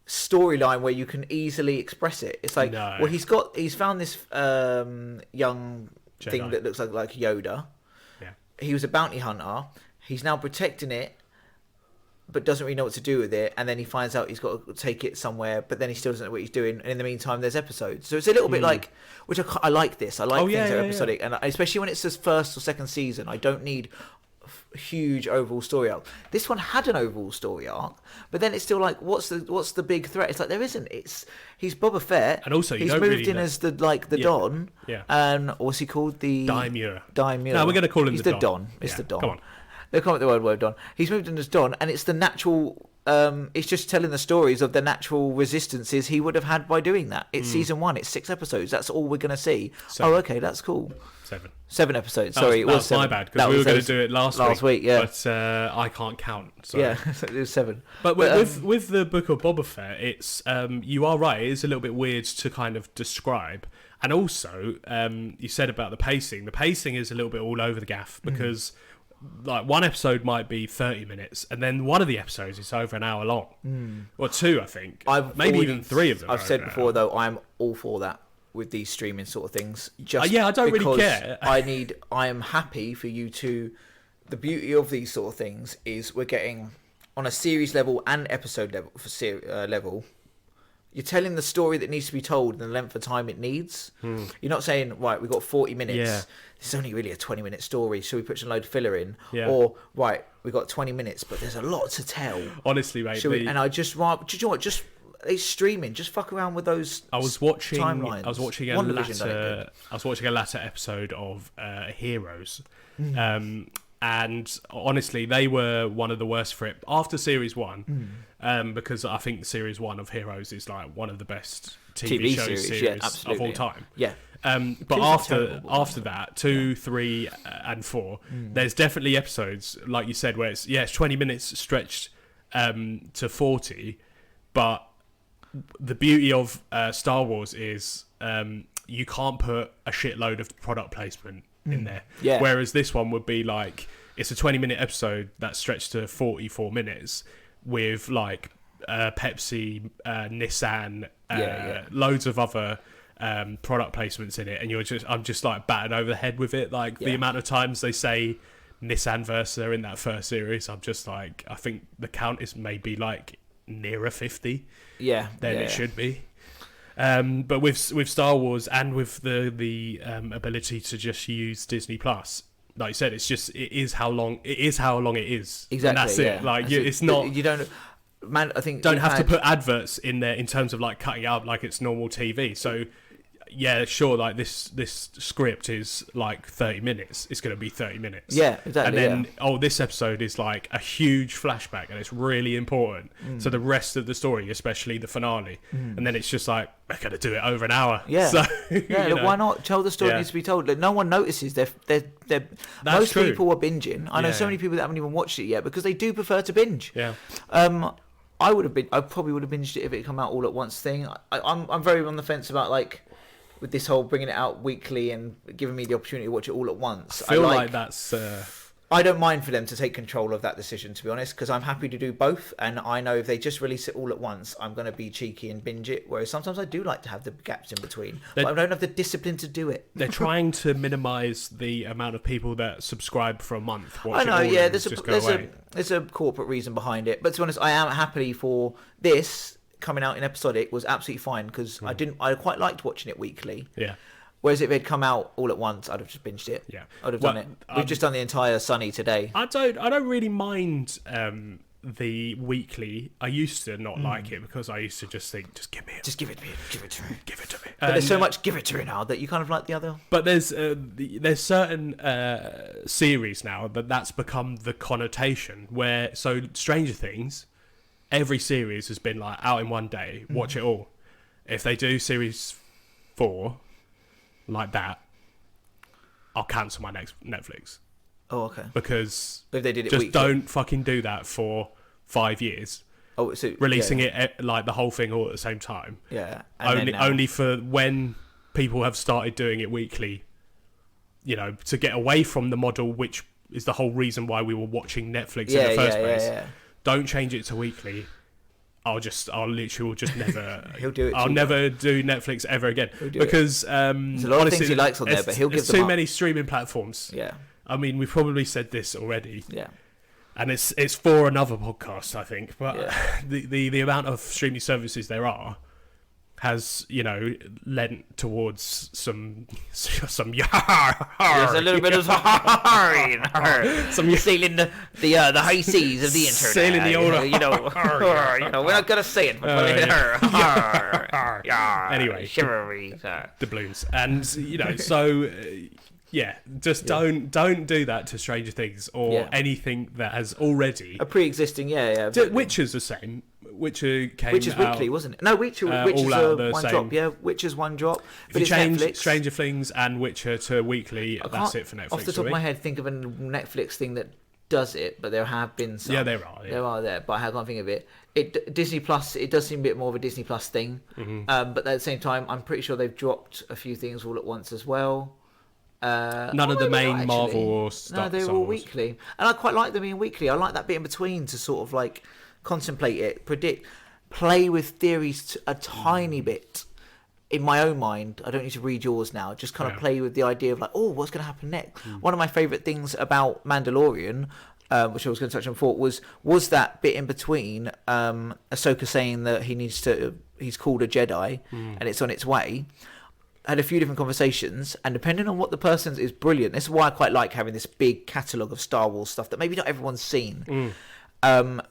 storyline where you can easily express it. It's like, he's found this young Jedi thing that looks like Yoda. Yeah. He was a bounty hunter. He's now protecting it but doesn't really know what to do with it, and then he finds out he's got to take it somewhere, but then he still doesn't know what he's doing, and in the meantime there's episodes. So it's a little bit like, which I like this. I like things that are episodic, and especially when it's the first or second season, I don't need huge overall story arc. This one had an overall story arc, but then it's still like, what's the big threat? It's like there isn't. He's Boba Fett, and also he's moved really in as the Don, and what's he called? The Daimyo. No, we're going to call him the Don. It's the Don. Come on. They call it the word Don. He's moved in as Don, and it's the natural. It's just telling the stories of the natural resistances he would have had by doing that. It's season 1. It's 6 episodes. That's all we're going to see. 7. Oh, okay, that's cool. 7 episodes. Sorry, it was 7. my bad, because we were going to do it last week. Yeah, but I can't count. So. Yeah, it was 7. But with the book of Boba Fett, it's you are right. It is a little bit weird to kind of describe, and also you said about the pacing. The pacing is a little bit all over the gaff because. Like one episode might be 30 minutes, and then one of the episodes is over an hour long, or 2, I think. Maybe even 3 of them. I've said before though, I'm all for that with these streaming sort of things. Just I don't really care. I am happy for you to. The beauty of these sort of things is we're getting on a series level and episode level level. You're telling the story that needs to be told in the length of time it needs. You're not saying, right, we've got 40 minutes. Yeah. This is only really a 20-minute story. Should we put some load of filler in? Yeah. Or, right, we've got 20 minutes, but there's a lot to tell. Honestly, mate. And I just, do you know what? Just it's streaming. Just fuck around with those timelines. I was watching a latter episode of Heroes. And honestly, they were one of the worst for it after series 1, because I think series 1 of Heroes is like one of the best TV series of all time. Yeah. But after that, 2, 3, and 4, there's definitely episodes like you said where it's 20 minutes stretched to 40, but the beauty of Star Wars is you can't put a shitload of product placement in there. Yeah. Whereas this one would be like, it's a 20-minute episode that's stretched to 44 minutes with like Pepsi, Nissan, loads of other product placements in it, and I'm just like battered over the head with it. Like the amount of times they say Nissan Versa in that first series, I'm just like, I think the count is maybe like nearer 50 than it should be. But with Star Wars and with the ability to just use Disney Plus, like you said, it is how long it is. Exactly, and that's it. Like it's not. You don't. Man, I think don't have to put adverts in there in terms of like cutting out like it's normal TV. So yeah, sure, like this script is like 30 minutes. It's going to be 30 minutes. Yeah, exactly. And then this episode is like a huge flashback, and it's really important. So the rest of the story, especially the finale, and then it's just like, we're going to do it over an hour. Yeah, so, why not? Tell the story needs to be told. Like, no one notices. Most true. People are binging. I know so many people that haven't even watched it yet because they do prefer to binge. Yeah. I probably would have binged it if it had come out all at once thing. I'm very on the fence about like with this whole bringing it out weekly and giving me the opportunity to watch it all at once. I feel like that's. I don't mind for them to take control of that decision, to be honest, because I'm happy to do both. And I know if they just release it all at once, I'm going to be cheeky and binge it. Whereas sometimes I do like to have the gaps in between, but I don't have the discipline to do it. They're trying to minimise the amount of people that subscribe for a month. I know, yeah. There's a corporate reason behind it, but to be honest, I am happy for this coming out in episodic was absolutely fine because I quite liked watching it weekly. Yeah. Whereas if it had come out all at once, I'd have just binged it. Yeah, I'd have done it. We've just done the entire Sunny today. I don't really mind the weekly. I used to not like it because I used to just think, just give me it. Just give it to me. Give it to me. Give it to me. But there's so much give it to me now that you kind of like the other. But there's certain series now that's become the connotation where, so Stranger Things, every series has been like out in one day, watch it all. If they do series 4 like that, I'll cancel my next Netflix. Oh, okay. Because if they did it just weekly. Don't fucking do that for 5 years. Oh, so releasing it like the whole thing all at the same time. Yeah. Only for when people have started doing it weekly, to get away from the model, which is the whole reason why we were watching Netflix in the first place. Yeah. Don't change it to weekly. I'll literally will just never. He'll do it. I'll never do Netflix ever again because there's a lot of things he likes on there, but he'll give them too up. Many streaming platforms. Yeah. I mean, we've probably said this already. Yeah. And it's for another podcast, I think. But Yeah. the amount of streaming services there are has, lent towards some There's a little bit of some sailing the high seas of the internet. Sailing the old we're not gonna say it. But Anyway, chivalry. doubloons, and so. Just don't do that to Stranger Things or anything that has already a pre-existing. Witcher's the same. Witcher came Witcher's out, weekly, wasn't it? No, Witcher's all out the one same. drop. Yeah, Witcher's one drop. If But you it's change Netflix. Stranger Things and Witcher to weekly, I that's can't, it for Netflix. Off the top of my head, think of a Netflix thing that does it, but there have been some. Yeah, there are. Yeah. There are there, but I can't think of it. Disney Plus, it does seem a bit more of a Disney Plus thing. Mm-hmm. But at the same time, I'm pretty sure they've dropped a few things all at once as well. None of the main actually. Marvel or stuff. No, they're all weekly, and I quite like them being weekly. I like that bit in between to sort of like contemplate it, predict, play with theories a tiny bit in my own mind. I don't need to read yours now. Just kind of play with the idea of like, oh, what's going to happen next? One of my favourite things about Mandalorian, which I was going to touch on before, was that bit in between Ahsoka saying that he's called a Jedi and it's on its way. Had a few different conversations, and depending on what the person is brilliant. This is why I quite like having this big catalogue of Star Wars stuff that maybe not everyone's seen,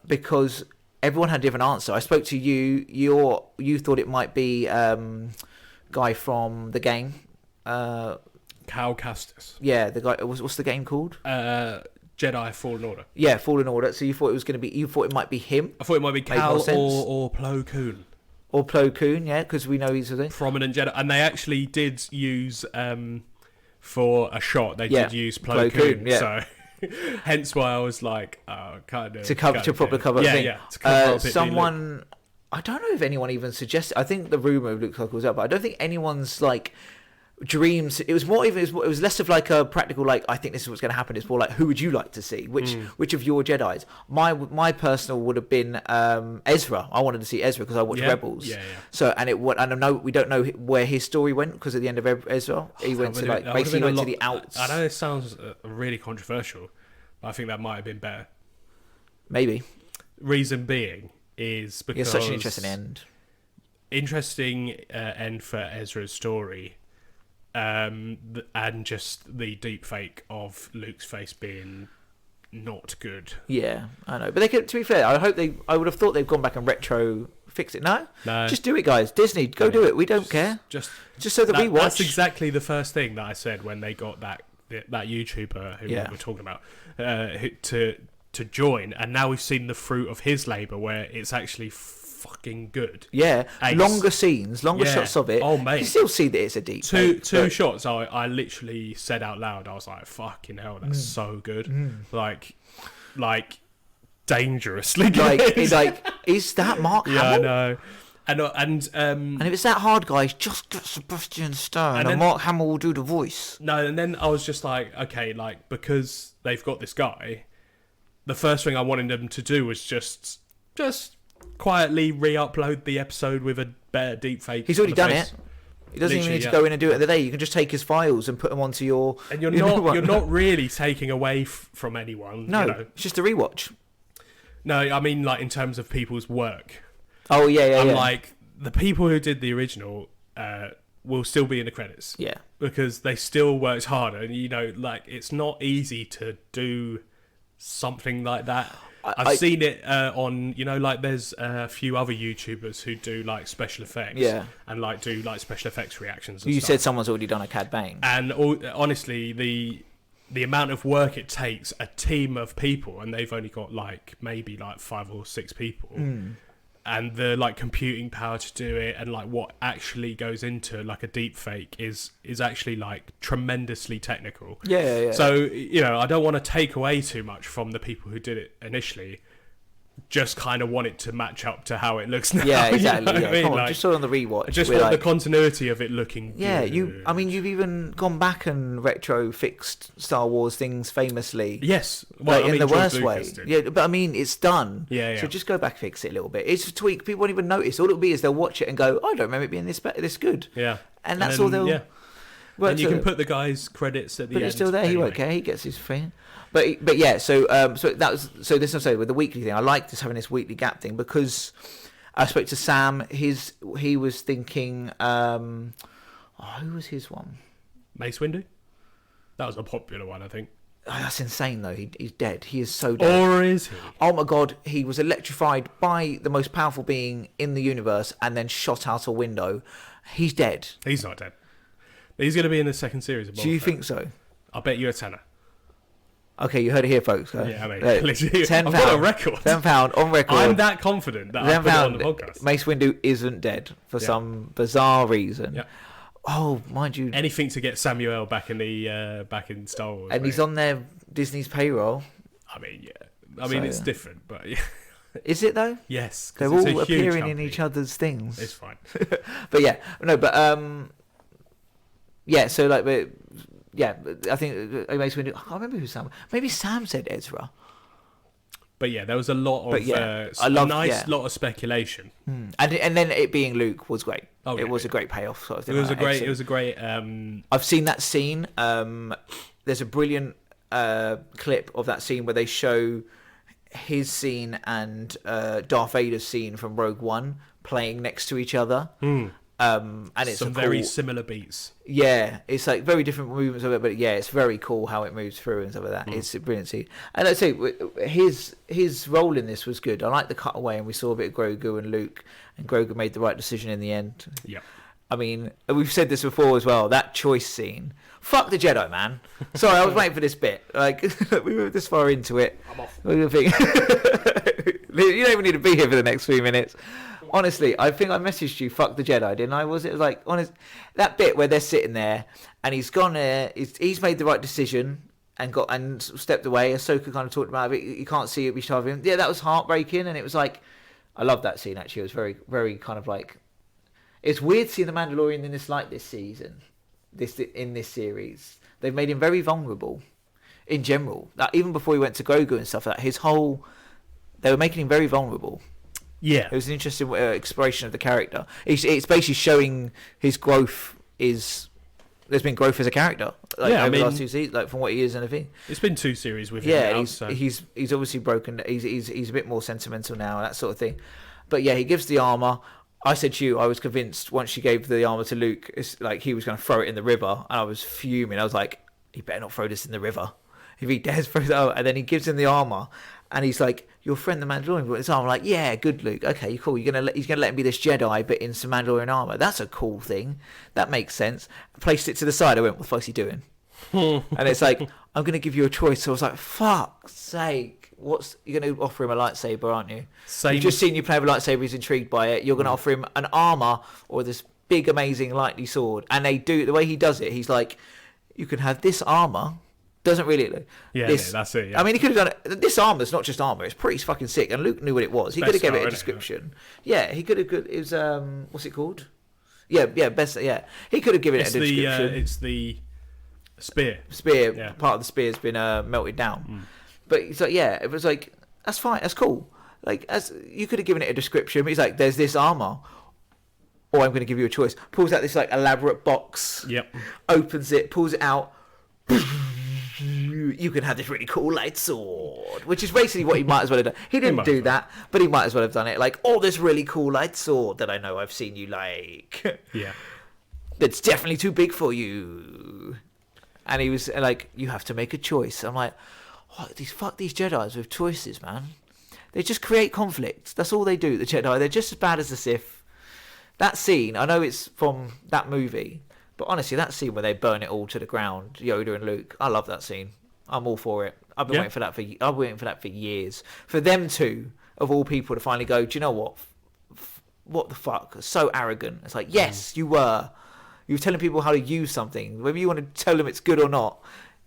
because everyone had a different answer. I spoke to you. You thought it might be guy from the game, Cal Kestis. Yeah, the guy. What's the game called? Jedi Fallen Order. Yeah, Fallen Order. So you thought it was going to be. You thought it might be him. I thought it might be Cal or Plo Koon. Or Plo Koon, yeah, because we know he's a prominent Jedi, and they actually did use for a shot. They did use Plo Koon, so hence why I was like, kind of to properly cover. To cover someone, I don't know if anyone even suggested. I think the rumor of Luke Skywalker was out, but I don't think anyone's like dreams. It was more even. It was less of like a practical like I think this is what's going to happen. It's more like who would you like to see? Which of your Jedis? My personal would have been Ezra. I wanted to see Ezra because I watched Rebels. Yeah. So and I know we don't know where his story went because at the end of Ezra he went to like basically went to the outs. I know this sounds really controversial, but I think that might have been better. Maybe. Reason being is because it's such an interesting end. Interesting end for Ezra's story. And just the deep fake of Luke's face being not good. Yeah, I know. But they could, to be fair, I would have thought they've gone back and retro fixed it. No, just do it, guys. Disney, go do it. We don't care. Just so that we watch. That's exactly the first thing that I said when they got that YouTuber who we were talking about to join, and now we've seen the fruit of his labour, where it's actually fucking good. Yeah, Ace. Longer scenes, shots of it. Oh mate, you still see that it's a deep two shots. I literally said out loud, I was like, "Fucking hell, that's so good!" Like dangerously good. Like, is that Mark Hamill? Yeah, I know. And if it's that hard, guys, just get Sebastian Stan and Mark Hamill will do the voice. No, and then I was just like, okay, like because they've got this guy, the first thing I wanted them to do was just quietly re-upload the episode with a better deepfake. He's already done it. He doesn't even need to go in and do it the day. You can just take his files and put them onto your. And you're not really taking away from anyone. No, it's just a rewatch. No, I mean like in terms of people's work. Oh yeah. Like the people who did the original will still be in the credits. Yeah, because they still worked harder, and like it's not easy to do something like that. I've seen it on, like there's a few other YouTubers who do like special effects, and like do like special effects reactions. And you stuff. said someone's already done a Cad Bane, and honestly, the amount of work it takes a team of people, and they've only got like maybe like 5 or 6 people, and the like computing power to do it, and like what actually goes into like a deep fake is actually like tremendously technical. Yeah. So I don't want to take away too much from the people who did it initially. Just kind of want it to match up to how it looks now. Yeah, exactly. I mean? Come on, just sort of on the rewatch. I just want the continuity of it looking. Yeah, good. you've even gone back and retro fixed Star Wars things famously. Yes, well, in the worst way. Yeah, but I mean, it's done. Yeah. So just go back, fix it a little bit. It's a tweak. People won't even notice. All it'll be is they'll watch it and go, "I don't remember it being this good." Yeah, and that's all they'll. Yeah. Well, and you can put the guy's credits at the end. But it's still there. Anyway. He won't care. He gets his thing. But yeah. So that was this. I'm saying with the weekly thing. I like this having this weekly gap thing because I spoke to Sam. He was thinking. Who was his one? Mace Windu. That was a popular one, I think. Oh, that's insane though. He's dead. He is so dead. Or is he? Oh my god, he was electrified by the most powerful being in the universe and then shot out a window. He's dead. He's not dead. He's going to be in the second series of Boba Do you Fett. think so? I'll bet you a tenner. Okay, you heard it here, folks. Yeah, I mean, literally, £10. I've got a record. £10 on record. I'm that confident that I put it on the podcast. Mace Windu isn't dead for some bizarre reason. Yeah. Oh, mind you. Anything to get Samuel back in Star Wars. And he's on their Disney's payroll. I mean, yeah. I mean, it's different, but yeah. Is it though? Yes. They're all appearing in each other's things. It's fine. But yeah, no, but yeah. So like, yeah, I think Mace Windu. I can't remember who Sam. Maybe Sam said Ezra. But yeah, there was a lot of lot of speculation, and then it being Luke was great. Oh, it was a great payoff sort of thing. It was a great. I've seen that scene. There's a brilliant clip of that scene where they show his scene and Darth Vader's scene from Rogue One playing next to each other. And it's some very similar beats. Yeah, it's like very different movements of it, but yeah, it's very cool how it moves through and stuff like that. It's a brilliant scene. And I'd say his role in this was good. I like the cutaway, and we saw a bit of Grogu and Luke, and Grogu made the right decision in the end. Yeah. I mean, we've said this before as well. That choice scene. Fuck the Jedi, man. Sorry, I was waiting for this bit. Like, we were this far into it. I'm off. You don't even need to be here for the next 3 minutes. Honestly, I think I messaged you, fuck the Jedi, didn't I? Was it like, honest, that bit where they're sitting there and he's gone there, he's made the right decision and stepped away. Ahsoka kind of talked about it. You can't see it, we should have him. Yeah, that was heartbreaking, and it was like, I love that scene actually. It was very, very kind of like, it's weird seeing the Mandalorian in this light this season, in this series. They've made him very vulnerable in general. Like, even before he went to Grogu and stuff like that, they were making him very vulnerable. Yeah, it was an interesting exploration of the character. It's basically showing his growth. There's been growth as a character, over the last 2 seasons, like from what he is and everything. It's been 2 series with him. Yeah, now, he's obviously broken. He's a bit more sentimental now, that sort of thing. But yeah, he gives the armor. I said to you, I was convinced once she gave the armor to Luke, it's like he was going to throw it in the river, and I was fuming. I was like, he better not throw this in the river. If he dares throw it out, and then he gives him the armor. And he's like, your friend the Mandalorian brought his armor. I'm like, yeah, good, Luke. Okay, cool. He's gonna let him be this Jedi, but in some Mandalorian armor. That's a cool thing. That makes sense. I placed it to the side. I went, what the fuck's he doing? And it's like, I'm gonna give you a choice. So I was like, fuck's sake. You're gonna offer him a lightsaber, aren't you? You've just seen you play with a lightsaber. He's intrigued by it. You're gonna offer him an armor or this big, amazing, lightning sword. And they do the way he does it. He's like, you can have this armor. Doesn't really. Yeah, that's it. Yeah. I mean, he could have done it. This armor's not just armor; it's pretty fucking sick. And Luke knew what it was. He could have given it a description. Yeah, he could have. It was what's it called? Yeah, best. Yeah, he could have given it a description. It's the spear. Yeah. Part of the spear's been melted down. But it's like, yeah, it was like, that's fine, that's cool. Like, as you could have given it a description. But he's like, there's this armor, or I'm going to give you a choice. Pulls out this like elaborate box. Yep. Opens it, pulls it out. You can have this really cool light sword, which is basically what he might as well have done. He didn't do that, but he might as well have done it. Like, this really cool light sword that I know I've seen you like. Yeah. That's definitely too big for you. And he was like, you have to make a choice. I'm like, fuck these Jedis with choices, man. They just create conflict. That's all they do, the Jedi. They're just as bad as the Sith. That scene, I know it's from that movie, but honestly, that scene where they burn it all to the ground, Yoda and Luke, I love that scene. I'm all for it. I've been waiting for that for years. For them two, of all people, to finally go, do you know what? What the fuck? So arrogant. It's like, yes, you were. You were telling people how to use something. Whether you want to tell them it's good or not,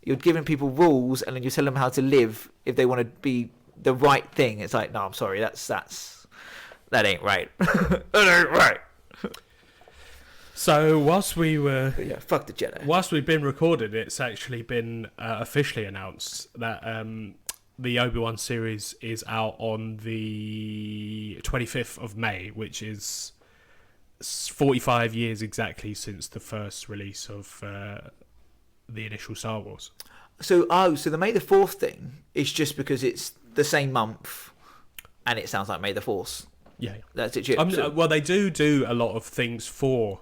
you're giving people rules, and then you tell them how to live if they want to be the right thing. It's like, no, I'm sorry, that ain't right. That ain't right. So whilst we were... Yeah, fuck the Jedi. Whilst we've been recorded, it's actually been officially announced that the Obi-Wan series is out on the 25th of May, which is 45 years exactly since the first release of the initial Star Wars. So the May the 4th thing is just because it's the same month, and it sounds like May the 4th. Yeah, that's it. Well, they do a lot of things for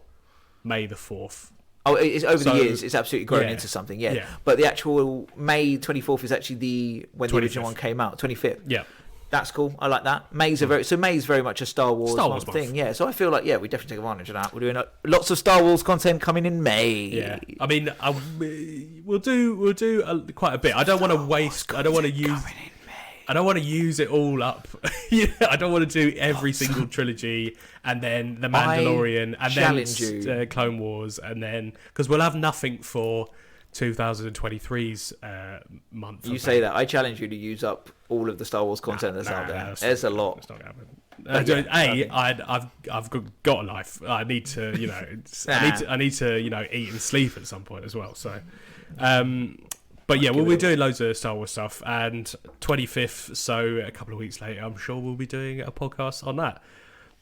May the 4th. Oh, it's over the years. It's absolutely grown into something. Yeah. But the actual May 24th is actually when the original one came out. 25th. Yeah. That's cool. I like that. May's very much a Star Wars thing. Yeah. So I feel like we definitely take advantage of that. We're doing lots of Star Wars content coming in May. Yeah. I mean, we'll do quite a bit. I don't want to waste. I don't want to use. I don't want to use it all up. I don't want to do every single trilogy and then The Mandalorian and then Clone Wars and then because we'll have nothing for 2023's month. You say that. I challenge you to use up all of the Star Wars content that's out there. There's a lot. It's not gonna happen. I've got a life. I need to, I need to, eat and sleep at some point as well. So, but yeah, we're doing loads of Star Wars stuff, and 25th, so a couple of weeks later, I'm sure we'll be doing a podcast on that.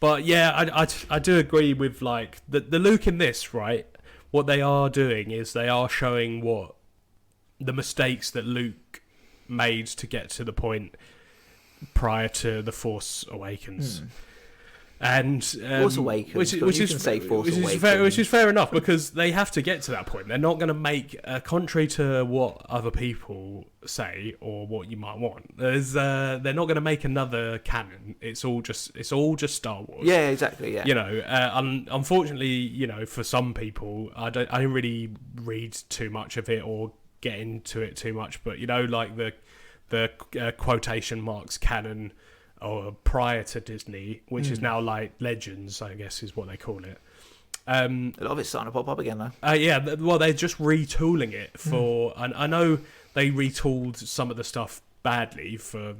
But yeah, I do agree with like the Luke in this, right? What they are doing is they are showing what the mistakes that Luke made to get to the point prior to The Force Awakens. And Force Awakens, which is fair enough because they have to get to that point. They're not going to make, contrary to what other people say or what you might want. They're not going to make another canon. It's all just Star Wars. Yeah, exactly. Yeah. Unfortunately, for some people, I didn't really read too much of it or get into it too much. But like the quotation marks canon. Or prior to Disney, which is now like Legends, I guess is what they call it. A lot of it's starting to pop up again, though. Well, they're just retooling it for... And I know they retooled some of the stuff badly for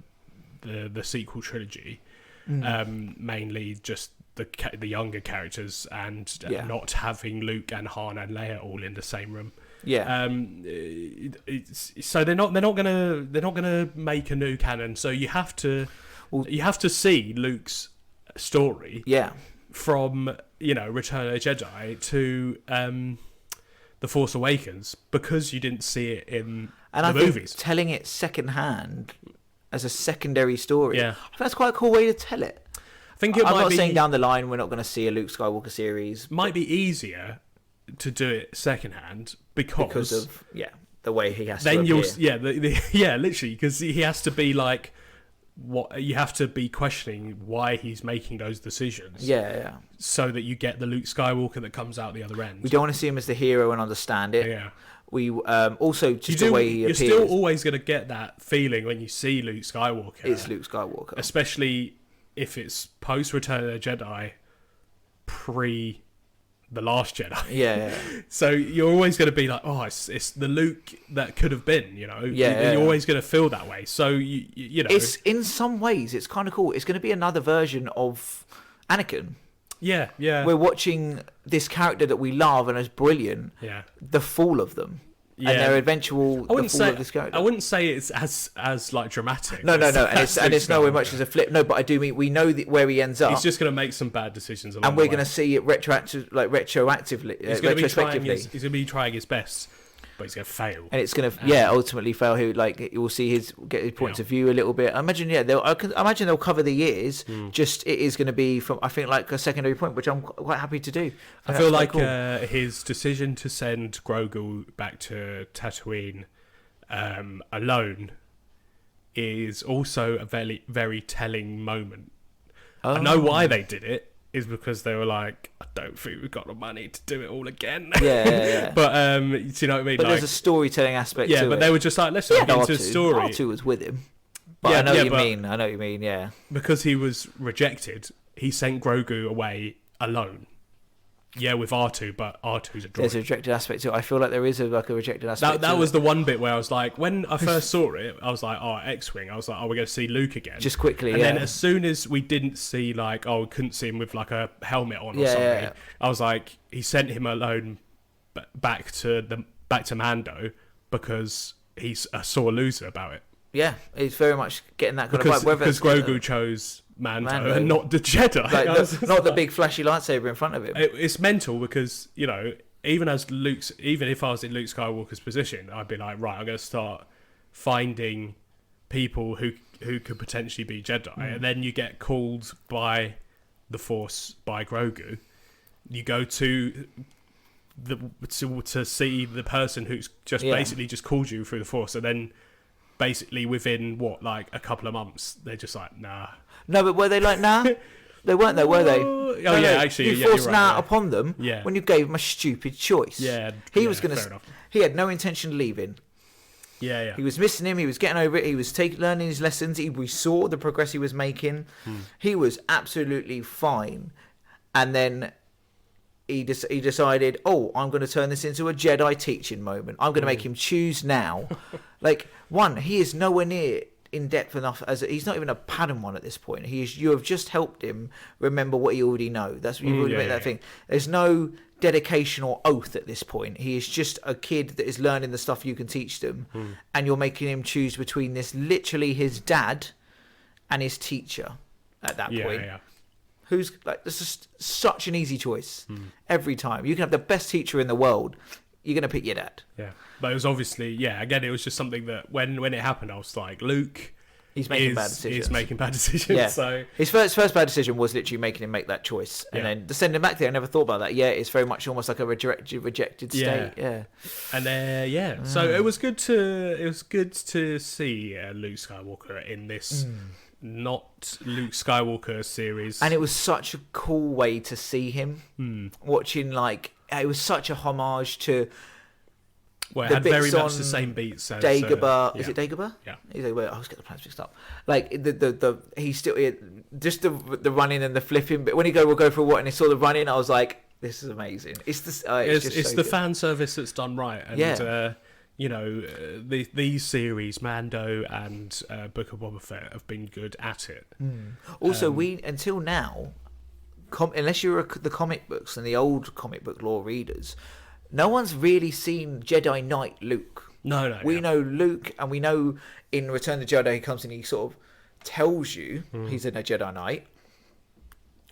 the sequel trilogy. Mainly just the younger characters and not having Luke and Han and Leia all in the same room. Yeah. So they're not gonna make a new canon. So you have to... you have to see Luke's story from, Return of the Jedi to The Force Awakens because you didn't see it in the movies. Telling it secondhand as a secondary story, I think that's quite a cool way to tell it. I think I'm not saying down the line we're not going to see a Luke Skywalker series. Might be easier to do it secondhand because of the way he has to appear. Literally because he has to be like... what you have to be questioning why he's making those decisions so that you get the Luke Skywalker that comes out the other end. We don't want to see him as the hero and understand it. We also just the way he appears. You're still always going to get that feeling when you see Luke Skywalker. It's Luke Skywalker, especially if it's post Return of the Jedi, pre The Last Jedi. So you're always going to be like, oh, it's the Luke that could have been, You're always going to feel that way. So, you know. It's, in some ways, it's kind of cool. It's going to be another version of Anakin. Yeah. We're watching this character that we love and is brilliant. The fall of them. And their eventual the fall of this character. I wouldn't say it's as like dramatic. No, and it's nowhere much as a flip. No, but I do mean we know where he ends up. He's just going to make some bad decisions, and we're going to see it retroactively. He's going to be trying his best, but he's going to fail. And it's going to ultimately fail. You'll see get his points of view a little bit. I imagine they'll cover the years. Just it is going to be from I think like a secondary point, which I'm quite happy to do. I feel like his decision to send Grogu back to Tatooine alone is also a very, very telling moment. I know why they did it. Is because they were like, I don't think we've got the money to do it all again. Yeah. But do you know what I mean? But there's a storytelling aspect to it. Yeah, but they were just like, let's get into the story. R2 was with him. But I know what you mean, yeah. Because he was rejected, he sent Grogu away alone. Yeah, with R2, but R2's a droid. There's a rejected aspect to it. I feel like there is a rejected aspect that was the one bit where I was like, when I first saw it, I was like, oh, X-Wing. I was like, oh, we're going to see Luke again. Just quickly, and then as soon as we didn't see, like, we couldn't see him with, like, a helmet on or something, I was like, he sent him alone back to Mando because he's a sore loser about it. Yeah, he's very much getting that kind of vibe. Because Grogu chose Mando and not the Jedi. Like, not the big flashy lightsaber in front of him. It's mental because, you know, even if I was in Luke Skywalker's position, I'd be like, right, I'm going to start finding people who could potentially be Jedi, and then you get called by the Force by Grogu. You go to see the person who's just basically just called you through the Force, and then basically within a couple of months, they're just like, nah. No, but were they like, nah? They weren't though, were they? Oh no, yeah, actually, you forced right, upon them when you gave him a stupid choice. He was gonna. He had no intention of leaving. Yeah. He was missing him. He was getting over it. He was learning his lessons. We saw the progress he was making. He was absolutely fine, and then he decided, I'm going to turn this into a Jedi teaching moment. I'm going to make him choose now. He is nowhere near in depth enough he's not even a Padawan at this point. You have just helped him remember what he already knows. That's what you've already made that thing. There's no dedication or oath at this point. He is just a kid that is learning the stuff you can teach them, and you're making him choose between this literally his dad and his teacher at that point. Who's this is such an easy choice every time. You can have the best teacher in the world, you're gonna pick your dad. But it was obviously again, it was just something that when it happened, I was like, Luke, he's making bad decisions. Yeah. So his first bad decision was literally making him make that choice, and then to send him back there. I never thought about that. It's very much almost like a rejected state. And so it was good to see Luke Skywalker in this not Luke Skywalker series, and it was such a cool way to see him watching. It was such a homage to. Well, it had very much the same beats as Dagobah. Is it Dagobah? Yeah. I always get the plans mixed up. He's still just the running and the flipping. But when we'll go for what, and he saw the running, I was like, this is amazing. It's the fan service that's done right, and these series, Mando and Book of Boba Fett, have been good at it. Also, until now, unless you're the comic books and the old comic book lore readers, no one's really seen Jedi Knight Luke. No. We know Luke, and we know in Return of the Jedi, he comes and he sort of tells you he's in a Jedi Knight.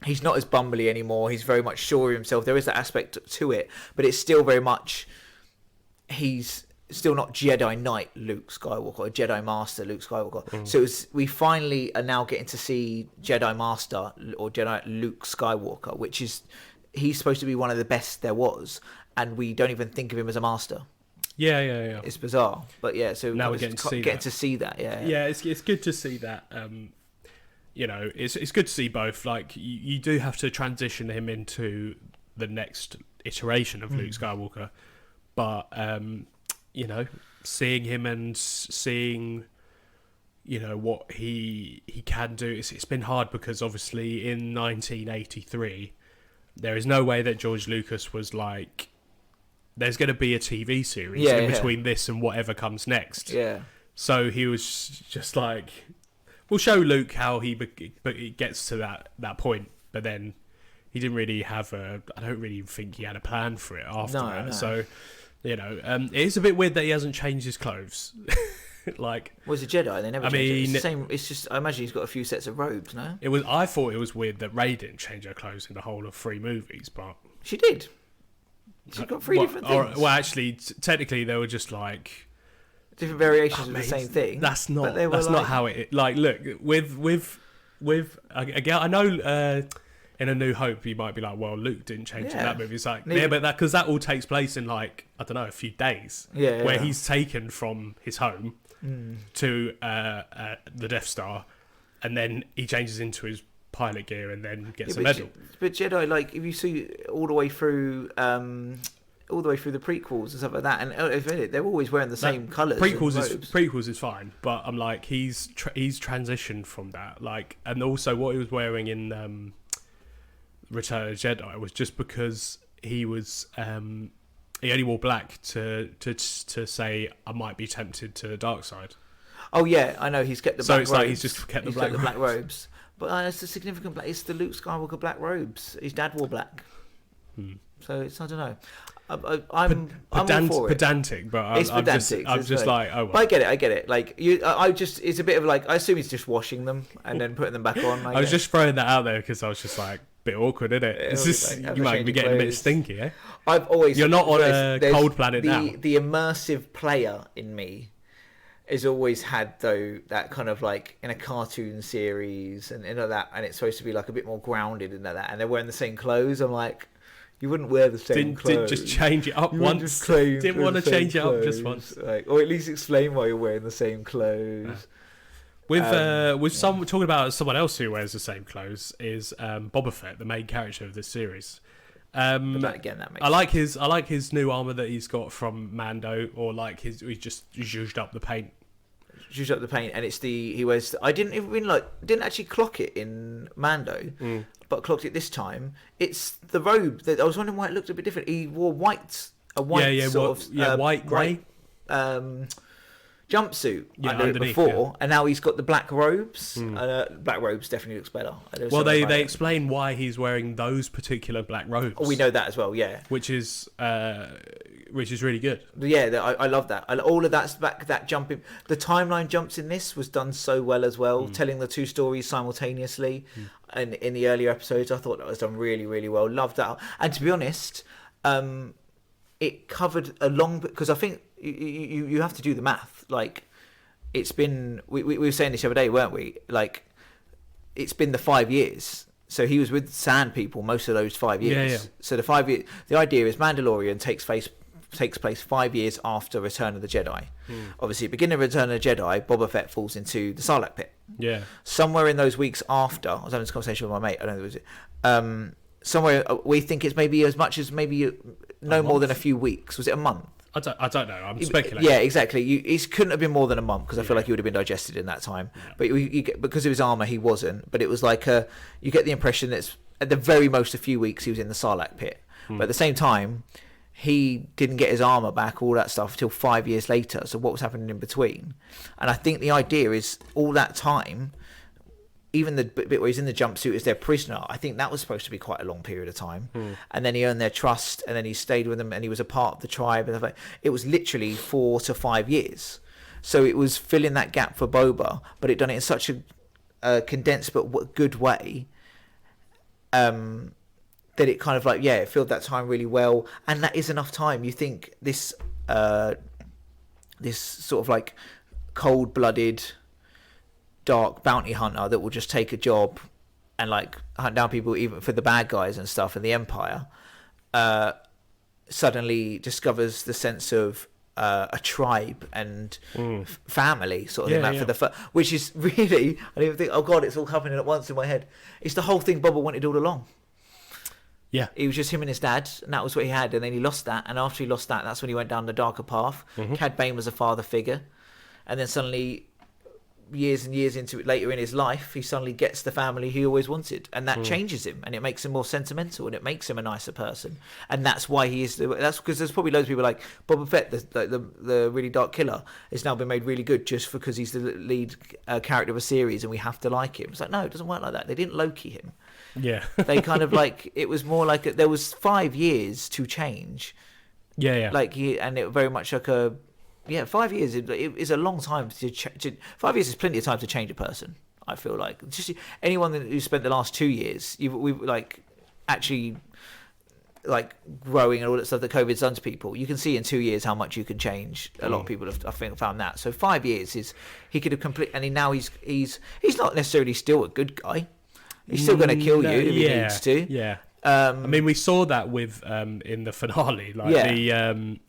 He's not as bumbly anymore. He's very much sure of himself. There is that aspect to it, but it's still very much he's still not Jedi Knight Luke Skywalker or Jedi Master Luke Skywalker. So we finally are now getting to see Jedi Master or Jedi Luke Skywalker, which is he's supposed to be one of the best there was, and we don't even think of him as a master. Yeah. It's bizarre, but so now we're getting to see that. It's good to see that. It's good to see both. Like you do have to transition him into the next iteration of Luke Skywalker, but seeing him and seeing what he can do, it's been hard because obviously in 1983 there is no way that George Lucas was like, there's going to be a TV series in between this and whatever comes next. So he was just like, we'll show Luke how he gets to that point, but then he didn't really have I don't really think he had a plan for it after that. No. So it is a bit weird that he hasn't changed his clothes. Was a Jedi? They never. It's the same. It's just I imagine he's got a few sets of robes. No, I thought it was weird that Rey didn't change her clothes in the whole of 3 movies, but she did. She got 3 different things. Actually, technically, they were just like different variations of the same thing. That's not how it. Look with again. I know. In A New Hope, you might be like, well, Luke didn't change in that movie. It's like, but because that all takes place in I don't know, a few days. Where he's taken from his home to the Death Star, and then he changes into his pilot gear and then gets a medal. But Jedi, if you see all the way through the prequels and stuff like that, and they're always wearing the same colours. Prequels is fine, but I'm like, he's transitioned from that, and also what he was wearing in Return of the Jedi was just because he was he only wore black to say I might be tempted to the dark side. Oh yeah, I know he's kept the black robes. So it's he's just kept the black robes. But it's the significant black. It's the Luke Skywalker black robes. His dad wore black. So I don't know. I'm all for it. Pedantic, but It's pedantic. I'm just like, oh well. But I get it. Like it's a bit of like, I assume he's just washing them and then putting them back on. I was just throwing that out there because I was just like, bit awkward, isn't it? It's just, like, you might be getting a bit stinky, eh? You're not on a cold planet now. The immersive player in me has always had, though, that kind of like in a cartoon series and that, and it's supposed to be like a bit more grounded and that, and they're wearing the same clothes. I'm like, you wouldn't wear the same clothes. Didn't just change it up once. Didn't want to change it up just once. Like, or at least explain why you're wearing the same clothes. With some talking about someone else who wears the same clothes is Boba Fett, the main character of this series. That makes I like his new armor that he's got from Mando, or like he's just zhuzhed up the paint. Zhuzhed up the paint, and it's he wears. I didn't actually clock it in Mando, but clocked it this time. It's the robe that I was wondering why it looked a bit different. He wore white white grey. Jumpsuit under it before, and now he's got the black robes. Black robes definitely looks better. Well, they explain why he's wearing those particular black robes. Oh, we know that as well, yeah. Which is really good. Yeah, I love that. All of that jumping, the timeline jumps in this was done so well as well, telling the two stories simultaneously. And in the earlier episodes, I thought that was done really, really well. Loved that. And to be honest, it covered a long, because I think you have to do the math. Like, it's been, we were saying this the other day, weren't we? Like, it's been the 5 years. So he was with Sand People most of those 5 years. Yeah. So the idea is Mandalorian takes place 5 years after Return of the Jedi. Obviously, at the beginning of Return of the Jedi, Boba Fett falls into the Sarlacc pit. Yeah. Somewhere in those weeks after, I was having this conversation with my mate. I don't know if it was somewhere we think it's maybe as much as no more than a few weeks. Was it a month? I don't know. I'm speculating. Yeah, exactly. It couldn't have been more than a month, because I feel like he would have been digested in that time. Yeah. But you get, because of his armor, he wasn't. But it was like you get the impression that it's, at the very most, a few weeks he was in the Sarlacc pit. But at the same time, he didn't get his armor back, all that stuff, until 5 years later. So what was happening in between? And I think the idea is all that time, even the bit where he's in the jumpsuit as their prisoner, I think that was supposed to be quite a long period of time. And then he earned their trust, and then he stayed with them, and he was a part of the tribe. And it was literally 4 to 5 years. So it was filling that gap for Boba, but it done it in such a condensed but good way, that it kind of like, it filled that time really well. And that is enough time. You think this sort of like cold-blooded, dark bounty hunter that will just take a job and like hunt down people even for the bad guys and stuff in the Empire, suddenly discovers the sense of a tribe and family sort of thing, for the which is really, I don't even think, oh god, it's all happening at once in my head. It's the whole thing Boba wanted all along. Yeah, it was just him and his dad, and that was what he had. And then he lost that, and after he lost that, that's when he went down the darker path. Cad Bane was a father figure, and then suddenly, years and years into it later in his life, he suddenly gets the family he always wanted, and that changes him, and it makes him more sentimental, and it makes him a nicer person. And that's why he is. That's because there's probably loads of people like Boba Fett, the really dark killer, has now been made really good just because he's the lead character of a series, and we have to like him. It's like, no, it doesn't work like that. They didn't Loki him. Yeah, they kind of like, it was more like there was 5 years to change. Yeah. Like and it very much like a. Yeah, 5 years is a long time to 5 years is plenty of time to change a person. I feel like just anyone who spent the last 2 years, we've like actually like growing and all that stuff that COVID's done to people. You can see in 2 years how much you can change. A lot of people have, I think, found that. So 5 years is he could have complete, and now he's not necessarily still a good guy. He's still going to kill you if he needs to. Yeah. I mean, we saw that with in the finale, like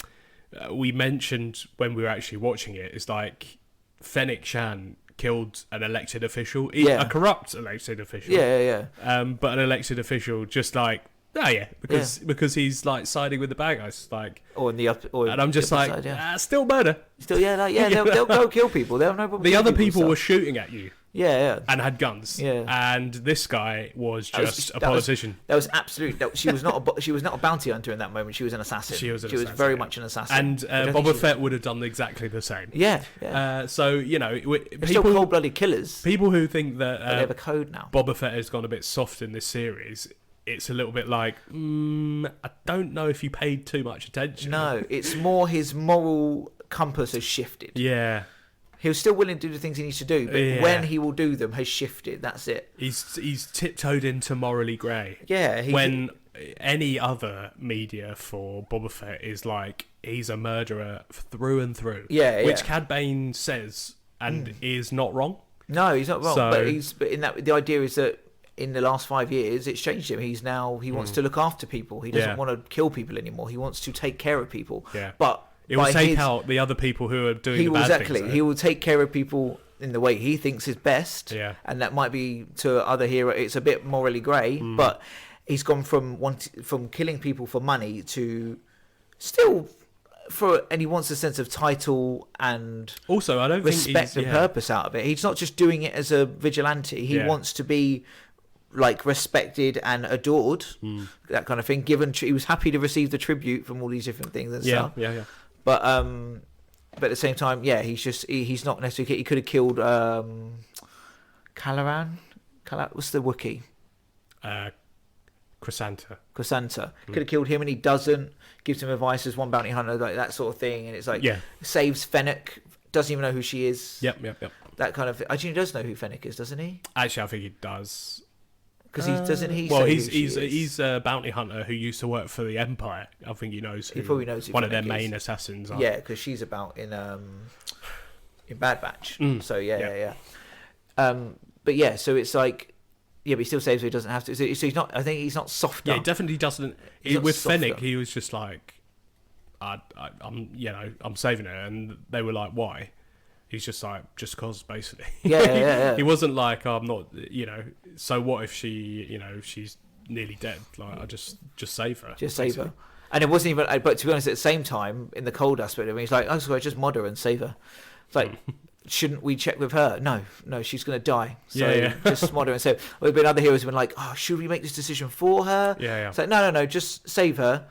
we mentioned when we were actually watching it, it's like Fennec Shan killed an elected official, a corrupt elected official. But an elected official just like, because he's like siding with the bad guys, like, and I'm just like, still murder. Still, they'll go kill people. They'll no problem. The other people were shooting at you. Yeah. And had guns. Yeah. And this guy was just a politician. That was absolute. She was not a bounty hunter in that moment. She was an assassin. She was very much an assassin. And Boba Fett would have done exactly the same. Yeah. So people, still cold-blooded killers. People who think that they have a code now. Boba Fett has gone a bit soft in this series it's a little bit like, I don't know if you paid too much attention. No, it's more his moral compass has shifted. Yeah. He was still willing to do the things he needs to do, but when he will do them has shifted. That's it. He's tiptoed into morally grey. Yeah. When any other media for Boba Fett is like, he's a murderer through and through. Yeah. Which Cad Bane says and is not wrong. No, he's not wrong. So, but in that, the idea is that in the last 5 years, it's changed him. He wants to look after people. He doesn't want to kill people anymore. He wants to take care of people. Yeah. But it will take out the other people who are doing the bad things. He will take care of people in the way he thinks is best. Yeah. And that might be to other heroes. It's a bit morally grey, but he's gone from killing people for money to still and he wants a sense of title and also I don't respect think and purpose out of it. He's not just doing it as a vigilante. He wants to be like respected and adored, that kind of thing. He was happy to receive the tribute from all these different things and stuff. Yeah. But at the same time, he's not necessarily. He could have killed Calaran. What's the Wookiee? Chrysanta. Could have killed him, and he doesn't. Gives him advice as one bounty hunter, like that sort of thing. And it's like saves Fennec. Doesn't even know who she is. Yep. That kind of thing. Actually, he does know who Fennec is, doesn't he? Actually, I think he does. Because he. Well, he's a bounty hunter who used to work for the Empire. I think he knows. He probably knows who one Fennec of their main assassins. Yeah, because she's about in Bad Batch. So yeah. But yeah, so it's like, but he still saves, so he doesn't have to. So he's not. I think he's not softer. Yeah, he definitely doesn't. With Fennec, he was just like, I'm saving her, and they were like, why? He's just like, just cause, basically. Yeah. He wasn't like, I'm not, so what if she, she's nearly dead? Like, I just save her. Just save her. And it wasn't even, but to be honest, at the same time, in the cold aspect of it, he's like, just mod her and save her. It's like, shouldn't we check with her? No, she's going to die. So just mod her and save her. There's been other heroes who have been like, should we make this decision for her? Yeah. It's like, no, just save her.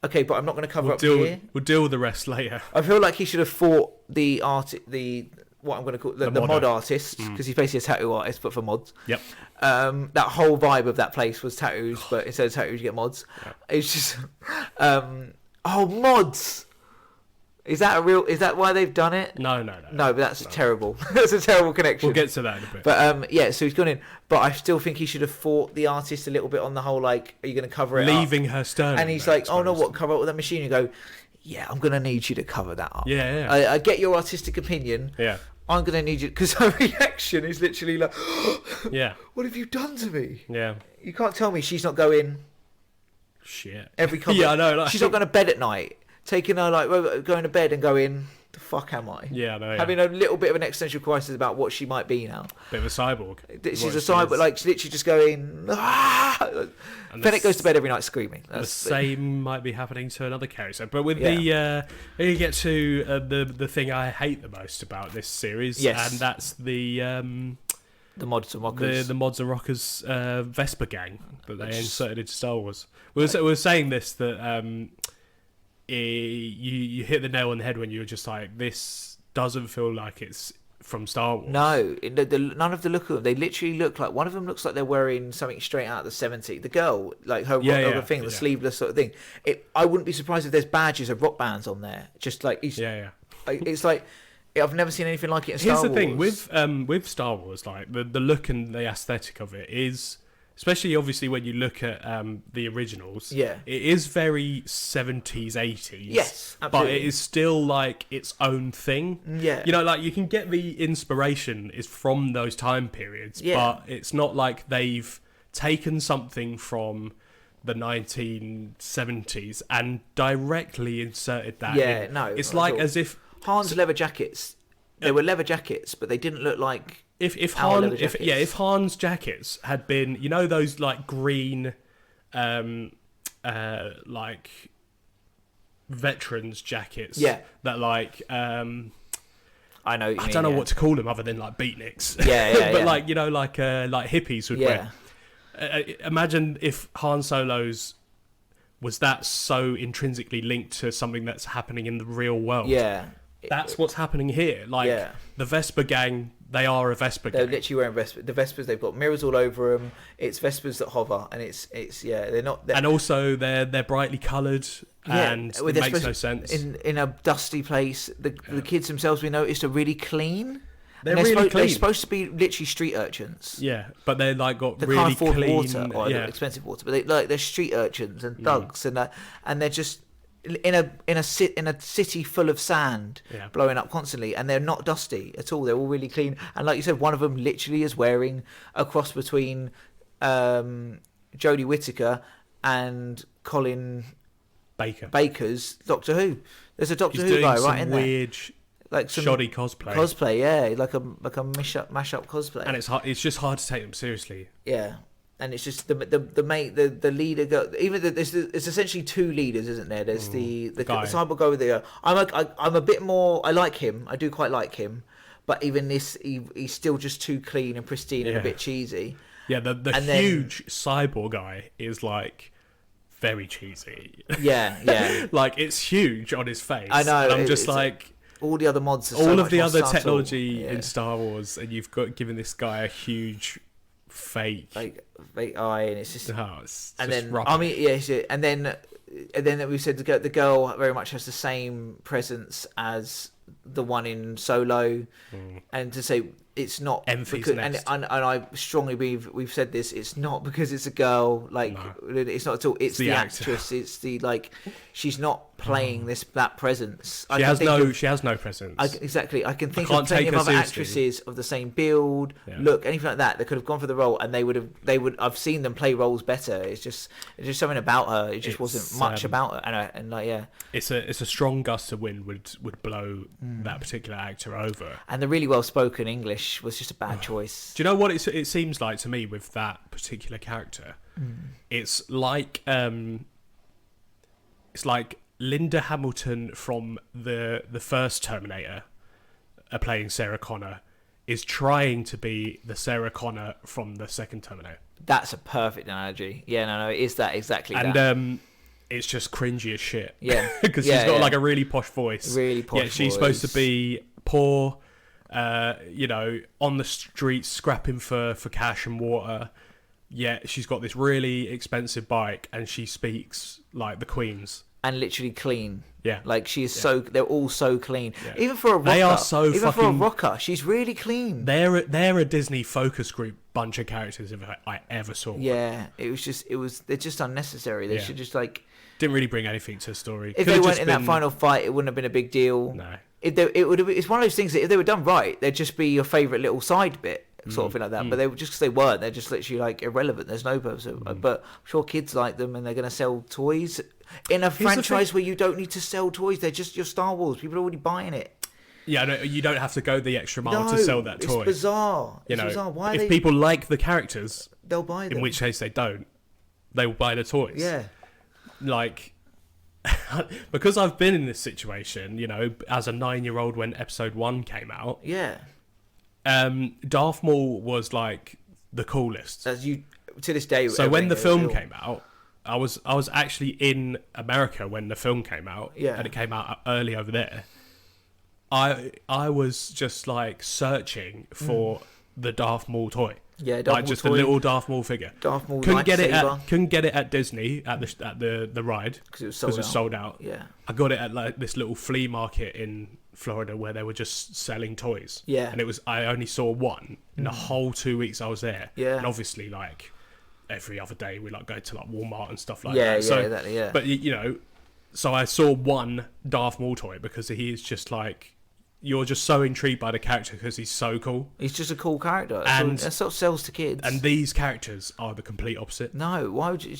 Okay, but I'm not going to cover here. We'll deal with the rest later. I feel like he should have fought what I'm going to call the mod artist, because he's basically a tattoo artist, but for mods. Yep. That whole vibe of that place was tattoos, but instead of tattoos, you get mods. Yep. It's just, mods. Is that why they've done it? No, but that's terrible. That's a terrible connection. We'll get to that in a bit. But so he's gone in. But I still think he should have fought the artist a little bit on the whole, like, are you going to cover it Leaving up? her stern. And he's like, oh no, what, cover up with that machine? You go, yeah, I'm going to need you to cover that up. Yeah. I get your artistic opinion. Yeah. I'm going to need you, because her reaction is literally like, yeah. What have you done to me? Yeah. You can't tell me she's not going. Shit. Every cover. Yeah, I know. Like, she's not going to bed at night. Taking her, like, going to bed and going, the fuck am I? Yeah, I know. Having a little bit of an existential crisis about what she might be now. Bit of a cyborg. She's a cyborg, like, she's literally just going, Fennec goes to bed every night screaming. The same might be happening to another character. But with you get to the thing I hate the most about this series, and that's the Mods and Rockers. The Mods and Rockers Vesper gang that they inserted into Star Wars. We were saying this, that you hit the nail on the head when you were just like, this doesn't feel like it's from Star Wars. No, none of the look of them. They literally look like, one of them looks like they're wearing something straight out of the 70s. The girl, like her thing, the sleeveless sort of thing. I wouldn't be surprised if there's badges of rock bands on there. Just like, it's like, I've never seen anything like it in Star Wars. Here's the thing with Star Wars, like the look and the aesthetic of it is, especially obviously when you look at the originals, it is very 70s, 80s. Yes, absolutely. But it is still like its own thing. Yeah. Like you can get the inspiration is from those time periods, but it's not like they've taken something from the 1970s and directly inserted that in. No. It's like as if Han's leather jackets, they were leather jackets, but they didn't look like if Han's jackets had been, those like green like veterans jackets that like I know what you I mean, don't know what to call them other than like beatniks. But like like hippies would wear. Imagine if Han Solo's was that so intrinsically linked to something that's happening in the real world. That's what's happening here. Like the Vespa gang, they are a Vespa gang. They're literally wearing Vespa. The Vespas, they've got mirrors all over them. It's Vespas that hover, and it's they're not. And also they're brightly coloured, and it makes no sense. In a dusty place, the kids themselves, we noticed, are really clean. They're really clean. They're supposed to be literally street urchins. Yeah, but they're like got they really can't afford clean water or expensive water, but they're street urchins and thugs, and they're just in a city full of sand blowing up constantly, and they're not dusty at all. They're all really clean, and like you said, one of them literally is wearing a cross between Jodie Whittaker and Colin Baker's Doctor Who. There's a Doctor Who guy right in there. Weird, like some shoddy cosplay. Yeah, like a mashup cosplay. And it's just hard to take them seriously. Yeah. And it's just the leader go. There's essentially two leaders, isn't there? There's the cyborg guy with the. I'm a bit more. I like him. I do quite like him, but even this, he's still just too clean and pristine and a bit cheesy. Yeah, the huge cyborg guy is like very cheesy. Yeah. Like it's huge on his face. I know. And I'm just like all the other mods. Are all so of much the more other subtle. technology in Star Wars, and you've got given this guy a huge fake eye, and it's just rubbish. I mean, and then we said the girl very much has the same presence as the one in Solo, and to say it's not because, and I strongly believe we've said this, it's not because it's a girl, like it's not at all. It's the actress. It's the she's not playing that presence. She has no presence. Exactly. I can think of plenty of other actresses of the same build, look, anything like that could have gone for the role, and they would. I've seen them play roles better. It's just something about her. It just wasn't much about her, and it's a strong gust of wind would blow that particular actor over. And the really well spoken English was just a bad choice. Do you know what it seems like to me with that particular character? It's like Linda Hamilton from the first Terminator, playing Sarah Connor, is trying to be the Sarah Connor from the second Terminator. That's a perfect analogy. Yeah, no, it is that exactly. And it's just cringy as shit. Yeah, because she's got like a really posh voice. Really posh. Yeah, she's supposed to be poor, on the streets scrapping for cash and water. Yet she's got this really expensive bike, and she speaks like the Queens. And literally clean. Yeah. Like she is they're all so clean. Yeah. Even for a rocker. They are so even for a rocker, she's really clean. They're a Disney focus group bunch of characters if I ever saw one. Yeah. They're just unnecessary. They should just didn't really bring anything to the story. If they weren't in that final fight, it wouldn't have been a big deal. No. It's one of those things that if they were done right, they'd just be your favourite little side bit. Sort of thing like that, but they were just because they weren't. They're just literally irrelevant. There's no purpose. But I'm sure kids like them, and they're going to sell toys in a franchise where you don't need to sell toys. They're just your Star Wars. People are already buying it. Yeah, no, you don't have to go the extra mile to sell that toy. It's bizarre. Bizarre. Why if people like the characters, they'll buy them. In which case they don't. They will buy the toys. Yeah. Because I've been in this situation, as a 9-year-old when episode 1 came out. Yeah. Darth Maul was like the coolest. As you to this day. So when the film came out, I was actually in America when the film came out. Yeah. And it came out early over there. I was just searching for the Darth Maul toy. Yeah, Darth Maul just toy. a little Darth Maul figure. Darth Maul couldn't get it at Disney at the ride because it was sold out. Yeah. I got it at this little flea market in Florida where they were just selling toys. Yeah. And I only saw one in the whole 2 weeks I was there. Yeah. And obviously every other day we go to Walmart and stuff like that. Yeah, so, exactly, yeah. But so I saw one Darth Maul toy because he is just you're just so intrigued by the character because he's so cool. He's just a cool character. And that sort of sells to kids. And these characters are the complete opposite. No, why would you?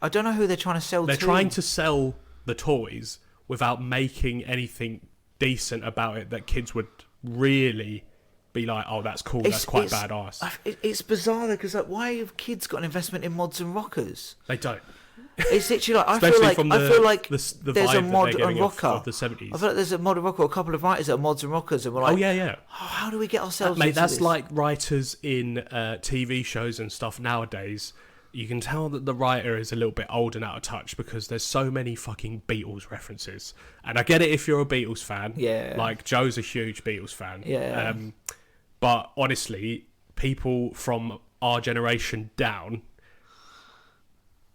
I don't know who they're trying to sell to. They're trying to sell the toys without making anything decent about it that kids would really be like, oh, that's cool, that's quite badass. It's bizarre because why have kids got an investment in mods and rockers? They don't. It's literally I feel like the there's a mod and rocker of the 70s. I feel like there's a mod and rocker, a couple of writers that are mods and rockers, and we're like, oh yeah. How do we get ourselves? Mate, into that's this? like writers in TV shows and stuff nowadays you can tell that the writer is a little bit old and out of touch because there's so many fucking Beatles references. And I get it if you're a Beatles fan. Yeah. Like, Joe's a huge Beatles fan. Yeah. But honestly, people from our generation down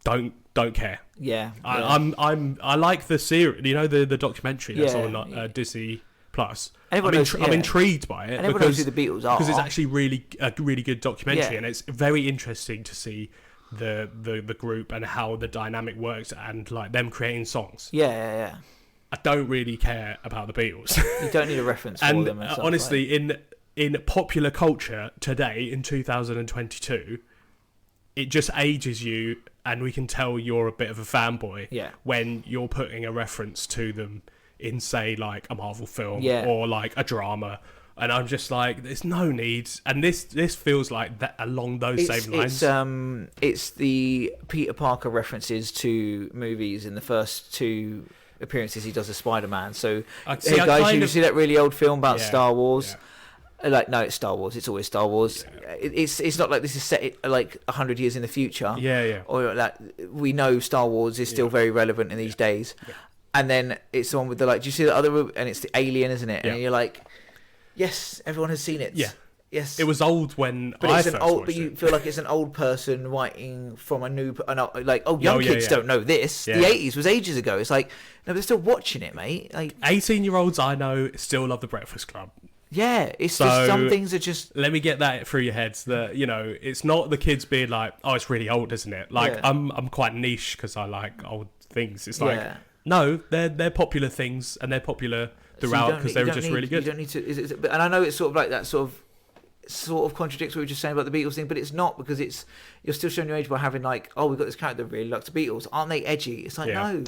don't care. Yeah. I like the series, the documentary that's Yeah. on Disney Plus. Everyone I'm intrigued by it and everyone knows because who the Beatles are. it's actually a really good documentary, Yeah. and it's very interesting to see the group and how the dynamic works and like them creating songs. Yeah. I don't really care about the Beatles. You don't need a reference for and them. And stuff, honestly, like. in popular culture today in 2022, it just ages you, and we can tell you're a bit of a fanboy when you're putting a reference to them in, say, like a Marvel film or like a drama. And I'm just like, there's no need. And this feels like that along those same lines. It's the Peter Parker references to movies in the first two appearances he does as Spider-Man. So, hey guys, you see that really old film about Star Wars? Yeah. Like, no, it's Star Wars. It's always Star Wars. Yeah. It's not like this is set like 100 years in the future. Yeah. Or like we know Star Wars is still very relevant in these days. Yeah. And then it's the one with the like, do you see the other? And it's the alien, isn't it? And you're like, yes, everyone has seen it. Yeah. Yes. It was old when but I it's first old, watched but you it. feel like it's an old person writing from a new, young kids don't know this. Yeah. The 80s was ages ago. It's like, no, they're still watching it, mate. Like 18-year-olds I know still love The Breakfast Club. Yeah, it's just some things are just. Let me get that through your heads. That it's not the kids being like, "Oh, it's really old, isn't it?" Like I'm quite niche because I like old things. It's like no, they're popular things and they're popular throughout because they were just really good. You don't need to, and I know it's sort of like that sort of contradicts what we were just saying about the Beatles thing, but it's not, because you're still showing your age by having like, oh, we've got this character that really likes the Beatles. Aren't they edgy? It's like no.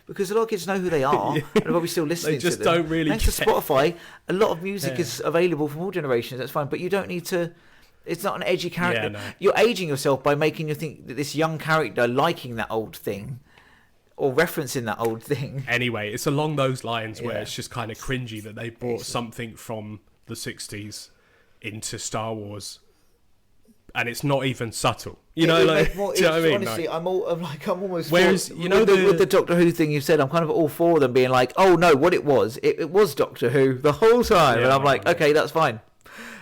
Because a lot of kids know who they are and are probably still listening to them. They just don't really Thanks to Spotify, a lot of music is available from all generations. That's fine. But you don't need to... It's not an edgy character. No. You're aging yourself by making you think that this young character liking that old thing or referencing that old thing. Anyway, it's along those lines where it's just kind of cringy that they brought something from the 60s into Star Wars. And it's not even subtle, do you know what I mean? Honestly, I'm almost. Whereas with the Doctor Who thing you said, I'm kind of all for them being like, oh no, what it was Doctor Who the whole time, and I'm like, okay, that's fine.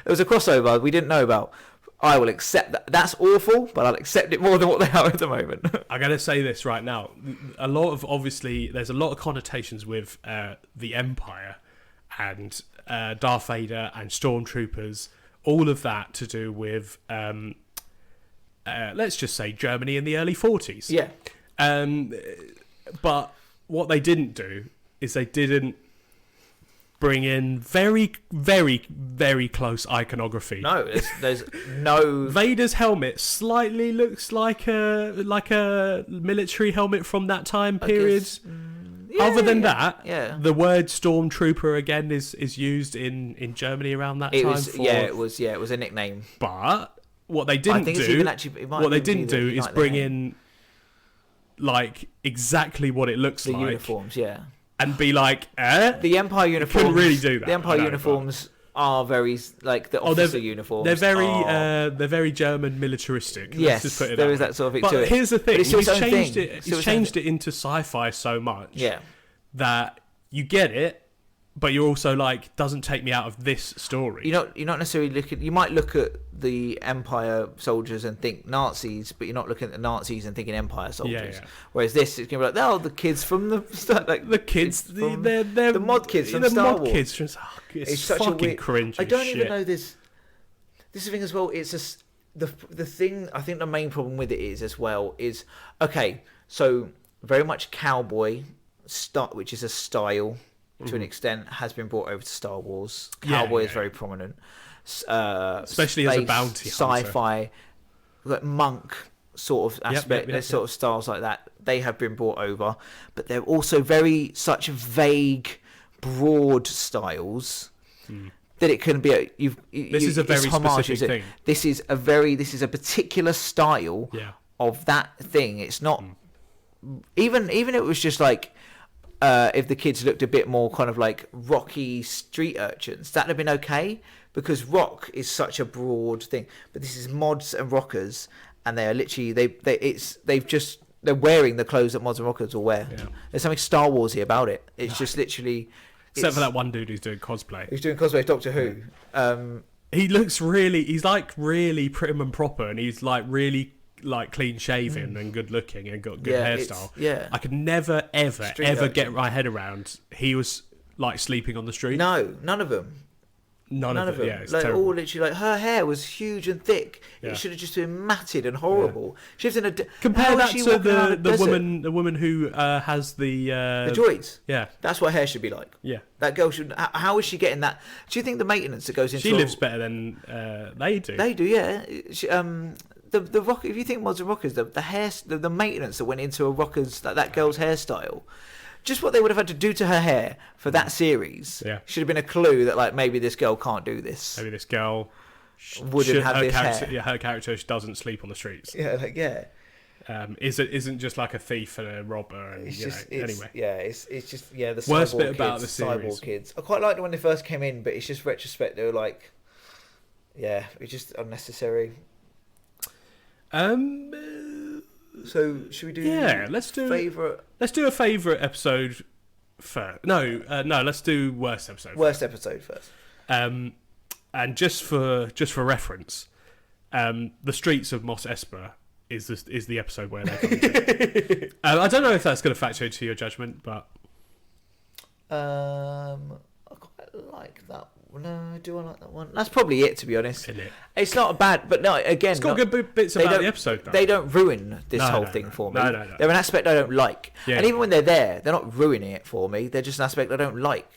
It was a crossover we didn't know about. I will accept that. That's awful, but I'll accept it more than what they are at the moment. I'm gonna say this right now. There's a lot of connotations with the Empire and Darth Vader and Stormtroopers. All of that to do with, let's just say, Germany in the early 40s. Yeah. But what they didn't do is they didn't bring in very, very, very close iconography. No, there's no... Vader's helmet slightly looks like a military helmet from that time period. Other than that, the word stormtrooper again is used in Germany around that time. It was a nickname. But what they didn't do is bring in like exactly what it looks like. The uniforms, and be like, the Empire uniforms. Couldn't really do that. The Empire uniforms are very like the officer uniforms. They're very German militaristic. Yes, just put it there is that sort of thing to it. But here's the thing: he's changed it into sci-fi so much that you get it, but you're also like, doesn't take me out of this story. You're not necessarily looking. You might look at the Empire soldiers and think Nazis, but you're not looking at the Nazis and thinking Empire soldiers. Yeah. Whereas this, it's gonna be like, oh, the kids from the the kids, they're the mod kids from Star Wars. Kids from, it's such fucking a weird, cringe. I don't even know this. This is the thing as well. It's just the thing. I think the main problem with it is as well is okay. So very much cowboy which is a style. To an extent, has been brought over to Star Wars. Cowboy is very prominent, especially as a bounty hunter. Sci-fi, like monk sort of aspect. There's sort of styles like that. They have been brought over, but they're also very such vague, broad styles that it can be. This is a very specific thing. This is a particular style of that thing. It's not even if it was just like. If the kids looked a bit more kind of like rocky street urchins, that'd have been okay, because rock is such a broad thing. But this is mods and rockers, and they are literally they're wearing the clothes that mods and rockers will wear. Yeah. There's something Star Warsy about it. It's just literally. Except for that one dude who's doing cosplay. He's doing cosplay of Doctor Who. He looks he's like really prim and proper, and he's like really like clean shaven and good looking and got good hairstyle. Yeah. I could never ever get my head around he was like sleeping on the street. No, none of them. None of them. Yeah, it's like terrible. all literally, like her hair was huge and thick. Yeah. It should have just been matted and horrible. She lives in a. Compare that to the woman who has the droids. Yeah, that's what hair should be like. Yeah, that girl should. How is she getting that? Do you think the maintenance that goes into? She lives better than they do. They do, yeah. The rock. If you think mods and rockers, the hair, the maintenance that went into a rocker's that girl's hairstyle. Just what they would have had to do to her hair for that series should have been a clue that like maybe this girl can't do this. Maybe this girl wouldn't have this hair. Yeah, her character doesn't sleep on the streets. Yeah, like isn't just like a thief and a robber. And anyway, it's just the worst bit kids, about the series. Cyborg kids. I quite liked it when they first came in, but it's just retrospect. They were like, it's just unnecessary. So should we do? Yeah, let's do favorite. Let's do a favorite episode first. No, let's do worst episode. Worst episode first. And just for reference, the streets of Mos Espa is the episode where they're coming to. I don't know if that's going to factor into your judgment, but I quite like that. No, do I like that one? That's probably it, to be honest. Isn't it? It's not bad, but no, again... It's got good bits about the episode, though. They don't ruin this whole thing for me. No. They're an aspect I don't like. Yeah. And even when they're there, they're not ruining it for me. They're just an aspect I don't like.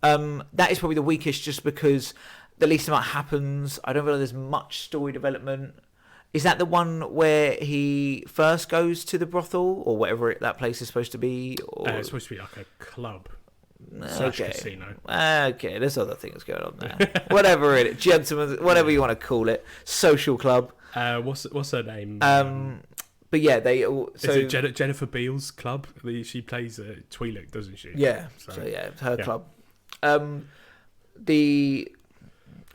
That is probably the weakest just because the least amount happens. I don't feel like there's much story development. Is that the one where he first goes to the brothel or whatever that place is supposed to be? Or... it's supposed to be like a club. Okay. Casino. Okay, there's other things going on there. Whatever it is, gentlemen, whatever you want to call it, social club. What's her name? But yeah, they all. So is it Jennifer Beals club? She plays Twi'lek, doesn't she? Yeah. So yeah, it's her club. Obviously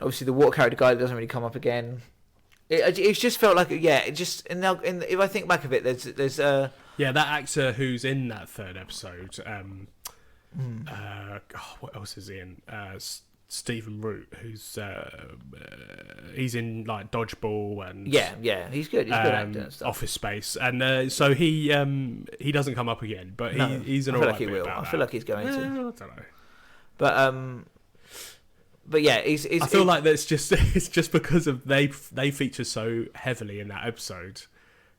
the water character guy doesn't really come up again. It just felt like it just if I think back of it, there's that actor who's in that third episode. What else is he in? Stephen Root, who's he's in like Dodgeball and he's good. He's good actor and stuff. Office Space, and so he doesn't come up again, but he's an alright bit about I feel like he's going to. I don't know, but yeah, he's I feel like that's just because of they feature so heavily in that episode.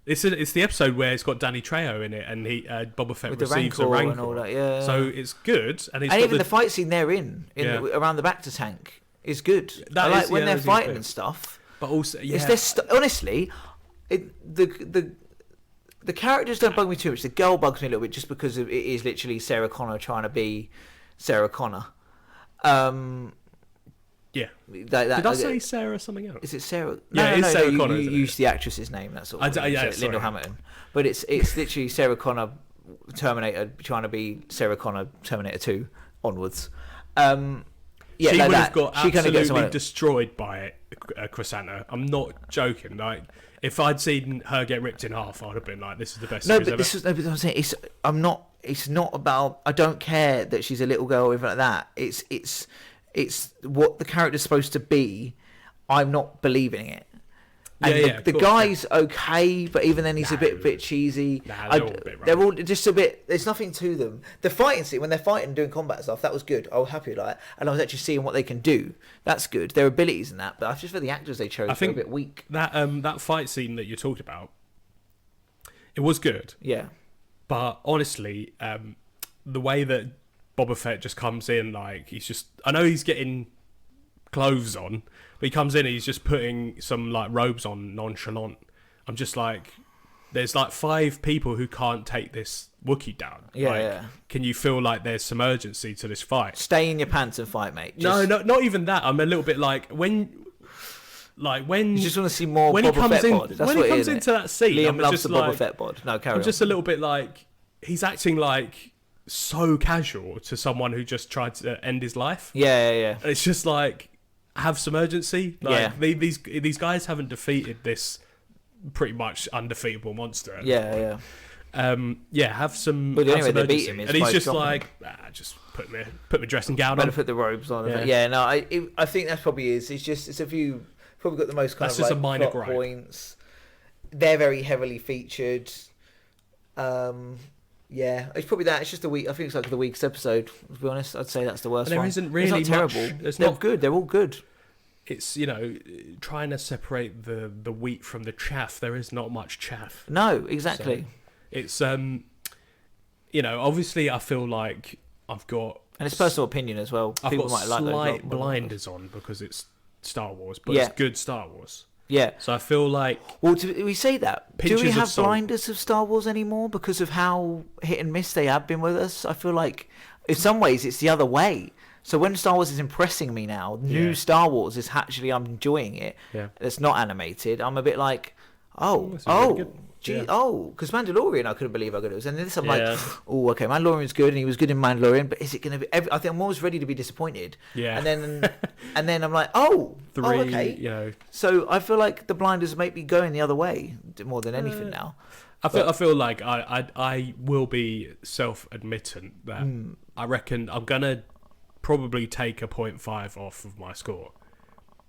It's the episode where it's got Danny Trejo in it, and Boba Fett receives a rancor and all that. Yeah. So it's good, and even the fight scene they're in around the Bacta tank is good. I like when they're fighting and stuff. But also, honestly, the characters don't bug me too much. The girl bugs me a little bit just because it is literally Sarah Connor trying to be Sarah Connor. Yeah. Did I say Sarah something else? Is it Sarah? Yeah, it's Sarah Connor. You use the actress's name. That's all. Lyndall Hamilton. But it's literally Sarah Connor, Terminator, trying to be Sarah Connor, Terminator 2 onwards. She would have got absolutely destroyed by Chrysanta. I'm not joking. Like, if I'd seen her get ripped in half, I'd have been like, "This is the best." No, but this is. No, but I'm saying it's not about. I don't care that she's a little girl or anything like that. It's what the character's supposed to be. I'm not believing it. And the guy's okay, but even then he's a bit cheesy. They're all just a bit. There's nothing to them. The fighting scene when they're fighting, doing combat stuff, that was good. I was happy with that, and I was actually seeing what they can do. That's good. Their abilities in that, but I just feel the actors they chose were a bit weak. That fight scene that you talked about, it was good. Yeah, but honestly, the way that Boba Fett just comes in, like I know he's getting clothes on, but he comes in and he's just putting some like robes on nonchalant. I'm just like, there's like 5 people who can't take this Wookiee down. Can you feel like there's some urgency to this fight? Stay in your pants and fight, mate. No, not even that. I'm a little bit like when you just want to see more when Boba he comes Fett in, bod. That's when what he comes into that scene. Liam loves the Boba Fett bod. No, carry on. I'm just a little bit like he's acting like so casual to someone who just tried to end his life. Yeah. It's just like, have some urgency. Like, these guys haven't defeated this pretty much undefeatable monster. Yeah. Have some. But the only way have some they beat urgency. him is and he's by just dropping like, just put my dressing gown Better on. put the robes on. Yeah. No, I think that's probably is. It's a few. Probably got the most kind That's of just like a minor plot gripe. points. They're very heavily featured. Yeah, it's probably that. It's just the week. I think it's like the week's episode. To be honest, I'd say that's the worst And there one. isn't really it's not much- terrible. it's They're not- good. They're all good. It's trying to separate the wheat from the chaff. There is not much chaff. No, exactly. So it's obviously I feel like I've got And it's personal opinion as well. I've People got might like slight those. blinders on because it's Star Wars, but Yeah. it's good Star Wars. Yeah. So I feel like Well, do we say that? Do Pinches we of have salt. blinders of Star Wars anymore because of how hit and miss they have been with us? I feel like, in some ways, it's the other way. So when Star Wars is impressing me now, new Yeah. Star Wars is actually I'm enjoying it. Yeah. It's not animated. I'm a bit like, This is really good. gee, Yeah. because Mandalorian, I couldn't believe how good it was. And then this, I'm like, Yeah. oh, okay, Mandalorian's good, and he was good in Mandalorian, but is it going to be? I think I'm always ready to be disappointed. Yeah. And then I'm like, okay. So I feel like the blinders make me go in the other way more than anything now. I feel like I will be self-admittant that I reckon I'm gonna probably take a 0.5 off of my score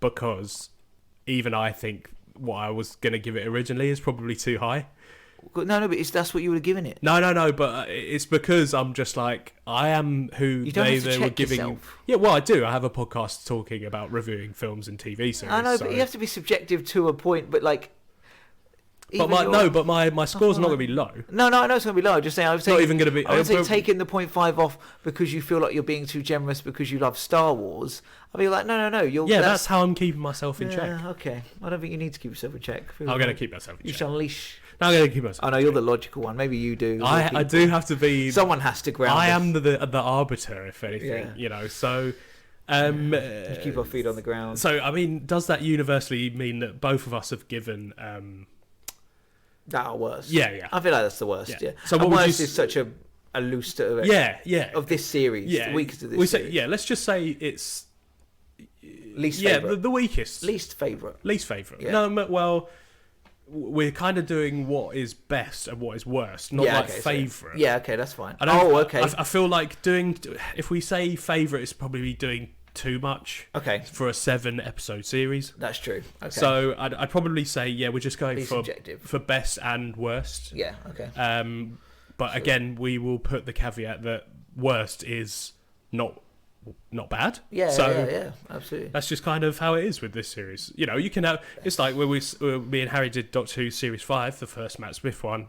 because even I think what I was gonna give it originally is probably too high. No, but that's what you would have given it. No, but it's because I'm just like I am who You don't have to they were check giving. yourself. Yeah, well, I do. I have a podcast talking about reviewing films and TV series. I know, so. but you have to be subjective to a point. But like, But even my score's not gonna be low. No, I know it's going to be low. Just saying, I was Not even gonna be. I would say taking the 0.5 off because you feel like you're being too generous because you love Star Wars. I'll be like, no. Yeah, that's how I'm keeping myself in check. Okay, I don't think you need to keep yourself in check. I'm gonna keep myself in You check. should unleash. No, I'm gonna keep myself. I know you're the logical one. Maybe you do. I do have to be. Someone has to ground. I us. am the arbiter, if anything. Yeah. So. Just keep our feet on the ground. So, I mean, does that universally mean that both of us have given? That are worst. Yeah. I feel like that's the worst. Yeah. So and what would worst you is such a loose term Yeah. of this series. Yeah. The weakest of this series. Let's just say it's Least favourite. the weakest. Least favourite. Least favourite. Yeah. No, well, we're kind of doing what is best and what is worst, not like okay, favourite. Yeah, okay, that's fine. Okay. I feel like if we say favourite, it's probably doing too much. Okay. For a 7-episode series. That's true. Okay. So I'd probably say we're just going Be subjective. for best and worst. Yeah. Okay. But again, we will put the caveat that worst is not bad. Yeah. So Yeah. Absolutely. that's just kind of how it is with this series. You can have. It's like when me and Harry did Doctor Who Series 5, the first Matt Smith one.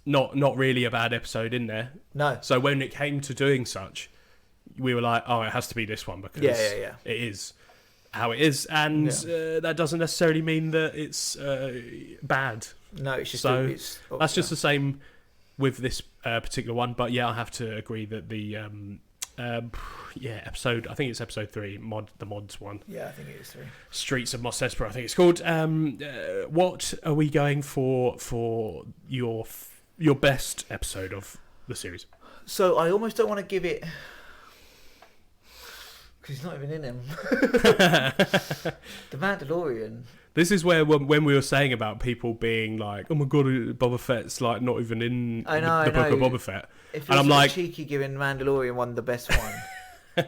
Not really a bad episode in there. No. So when it came to doing such, we were like, oh, it has to be this one because Yeah. it is how it is, and that doesn't necessarily mean that it's bad. No, it's just. So that's just the same with this particular one. But yeah, I have to agree that the episode. I think it's episode 3, the mods one. Yeah, I think it is 3. Streets of Mos Espa, I think it's called. What are we going for your best episode of the series? So I almost don't want to give it. Because he's not even in him. The Mandalorian. This is where when we were saying about people being like, oh my god, Boba Fett's like not even in the book of Boba Fett. It feels And I'm like like, cheeky giving Mandalorian one the best one.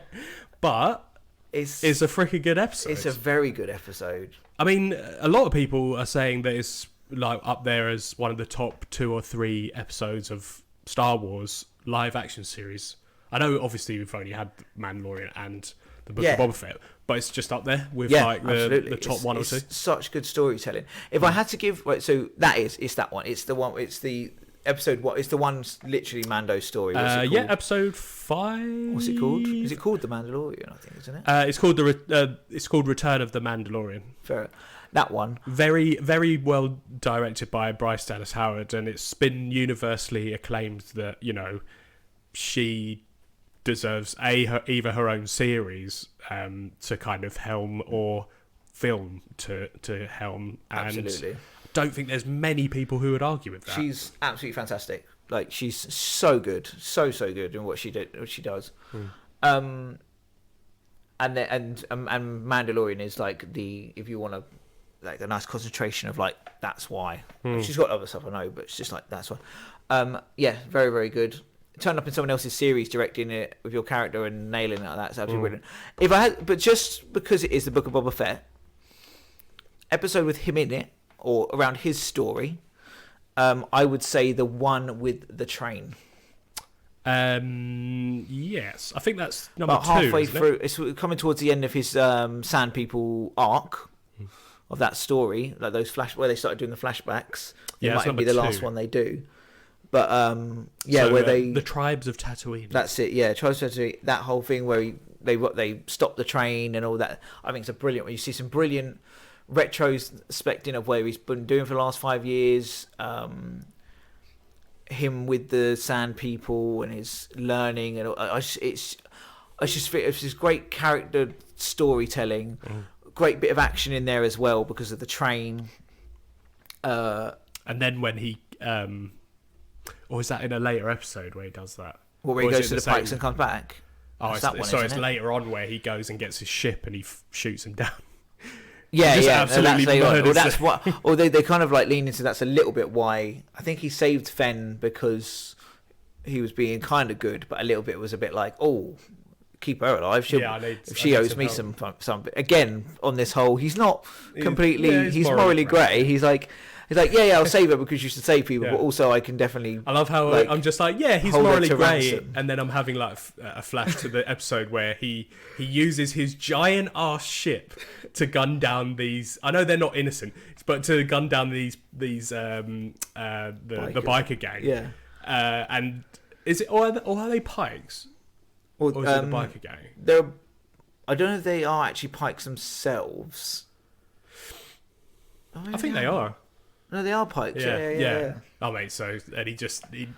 but It's a freaking good episode. It's a very good episode. I mean, a lot of people are saying that it's like up there as one of the top 2 or 3 episodes of Star Wars live action series. I know obviously we've only had Mandalorian and the Book of Boba Fett, but it's just up there with like the top it's, 1 or it's 2. Such good storytelling. If I had to give, so it's that one. It's the one. It's the episode. What? It's the one literally Mando's story. What's it called? Yeah, episode 5. What's it called? Is it called The Mandalorian? I think, isn't it? It's called Return of the Mandalorian. Fair. That one. Very, very well directed by Bryce Dallas Howard, and it's been universally acclaimed that she deserves either her own series to kind of helm or film to helm. And Absolutely. I don't think there's many people who would argue with that. She's absolutely fantastic. Like she's so good, so good in what she does. And Mandalorian is like if you want to like a nice concentration of like that's why. She's got other stuff I know, but it's just like that's why. Yeah, very very good. Turn up in someone else's series, directing it with your character and nailing it like that. It's absolutely brilliant. If I had, but just because it is the Book of Boba Fett episode with him in it or around his story, I would say the one with the train. Yes, I think that's number about 2. Halfway through, it's coming towards the end of his Sand People arc of that story, like those where they started doing the flashbacks. It might be the last one they do. But yeah, so, where the tribes of Tatooine. That's it. Yeah, tribes of Tatooine. That whole thing where they stop the train and all that. I think it's a brilliant. You see some brilliant retrospecting of where he's been doing for the last 5 years. Him with the Sand People and his learning, and it's just great character storytelling. Great bit of action in there as well because of the train. And then when he. Or is that in a later episode where he does that? Where he goes to the pikes and comes back? Oh, it's later on where he goes and gets his ship and he shoots him down. Yeah, absolutely that's what. Or they kind of like lean into that's a little bit why I think he saved Fen because he was being kind of good, but a little bit was a bit like, oh, keep her alive. If she owes me some. Again, on this whole, he's not completely. He's morally grey. He's like, yeah, I'll save her because you should save people, but also I can definitely. I love how I'm just like, yeah, he's morally grey, and then I'm having like a flash to the episode where he uses his giant ass ship to gun down these. I know they're not innocent, but to gun down these the biker gang. Yeah. And is it or are they pikes? Or is it the biker gang? I don't know if they are actually pikes themselves. I think they are. No, they are pikes. Yeah. Oh, mate, so and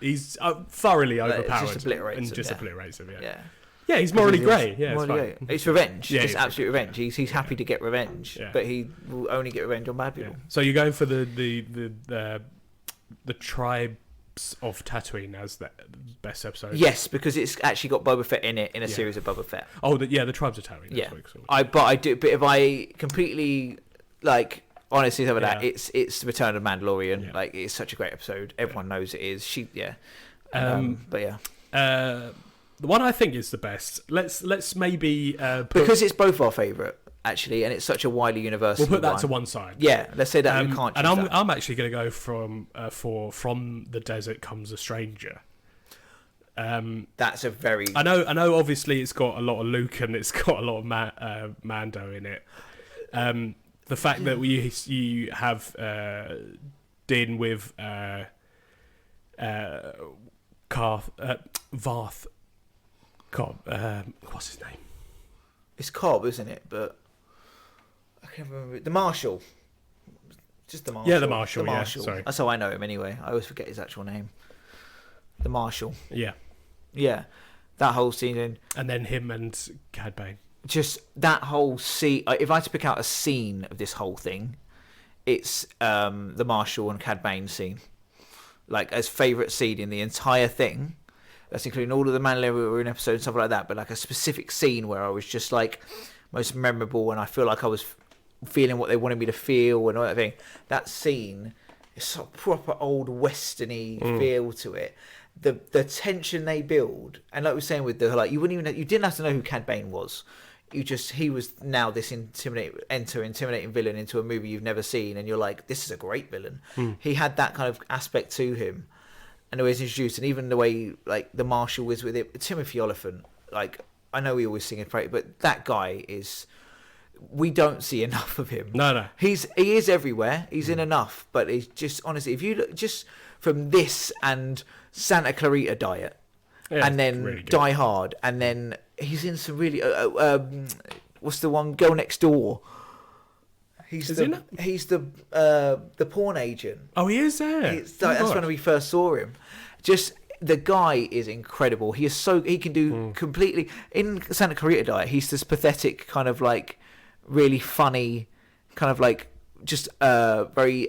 he's thoroughly overpowered just obliterates him. Yeah. Yeah, he's morally grey. Yeah, it's fine. It's revenge. Yeah, just absolute revenge. He's happy to get revenge, but he will only get revenge on bad people. Yeah. So you're going for the tribes of Tatooine as the best episode? Yes, because it's actually got Boba Fett in it in a series of Boba Fett. Oh, the tribes of Tatooine. Yeah, but if I completely honestly, some of that it's Return of Mandalorian. Like it's such a great episode. Everyone knows it is. But yeah. The one I think is the best. Let's maybe because it's both our favourite actually, and it's such a widely universal. We'll put that to one side. Yeah, let's say that we can't. And I'm actually going to go from the desert comes a stranger. That's a very. I know. Obviously, it's got a lot of Luke and it's got a lot of Mando in it. The fact that you have Din with Varth. Cobb, what's his name? It's Cobb, isn't it? But I can't remember. The Marshal. Just the Marshal. Yeah, the Marshal. Yeah, sorry. That's how I know him anyway. I always forget his actual name. The Marshal. Yeah. Yeah. That whole scene. And then him and Cad Bane. Just that whole scene. If I had to pick out a scene of this whole thing, it's the Marshal and Cad Bane scene. Like, as favourite scene in the entire thing. That's including all of the Mandalorian episodes and stuff like that, but like a specific scene where I was just like most memorable and I feel like I was feeling what they wanted me to feel and all that thing. That scene is sort of proper old westerny feel to it. The tension they build, and like we were saying with the you didn't have to know who Cad Bane was. He was now this intimidating villain into a movie you've never seen, and you're like, this is a great villain. He had that kind of aspect to him. And the way it's introduced, and even the way like the Marshal was with it, Timothy Oliphant. Like I know we always sing and pray, but that guy is. We don't see enough of him. No. He is everywhere. He's in enough, but he's just honestly, if you look just from this and Santa Clarita Diet, and then really Die Hard, and then he's in some really what's the one? Girl Next Door. He's the porn agent. Oh, he is there. That's when we first saw him. Just the guy is incredible. He can do completely in Santa Clarita Diet. He's this pathetic kind of like really funny, kind of like just very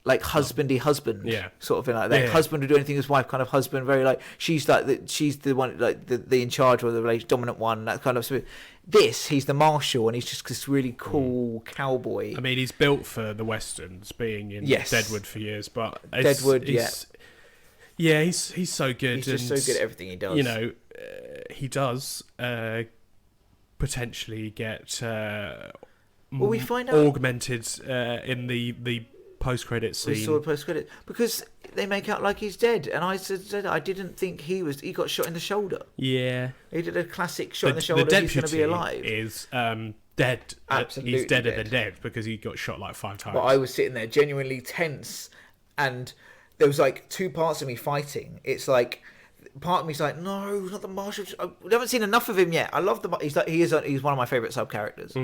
like husbandy husband, Yeah. sort of thing like that. Yeah. Husband would do anything his wife kind of husband, very like she's the one like the in charge or the dominant one, that kind of stuff. He's the marshal, and he's just this really cool cowboy. I mean, he's built for the westerns, being in Deadwood for years, but he's so good. He's just so good at everything he does. You know, he does potentially get we find out augmented in the post-credit scene. We saw a post-credit because they make out like he's dead, and I said I didn't think he was. He got shot in the shoulder. Yeah, he did a classic shot in the shoulder. The he's going to be alive. Is dead. Absolutely, he's deader dead. than dead because he got shot like 5 times. But I was sitting there genuinely tense, and there was like two parts of me fighting. It's like part of me's like, no, not the marshal. We haven't seen enough of him yet. I love the. He's one of my favourite sub characters.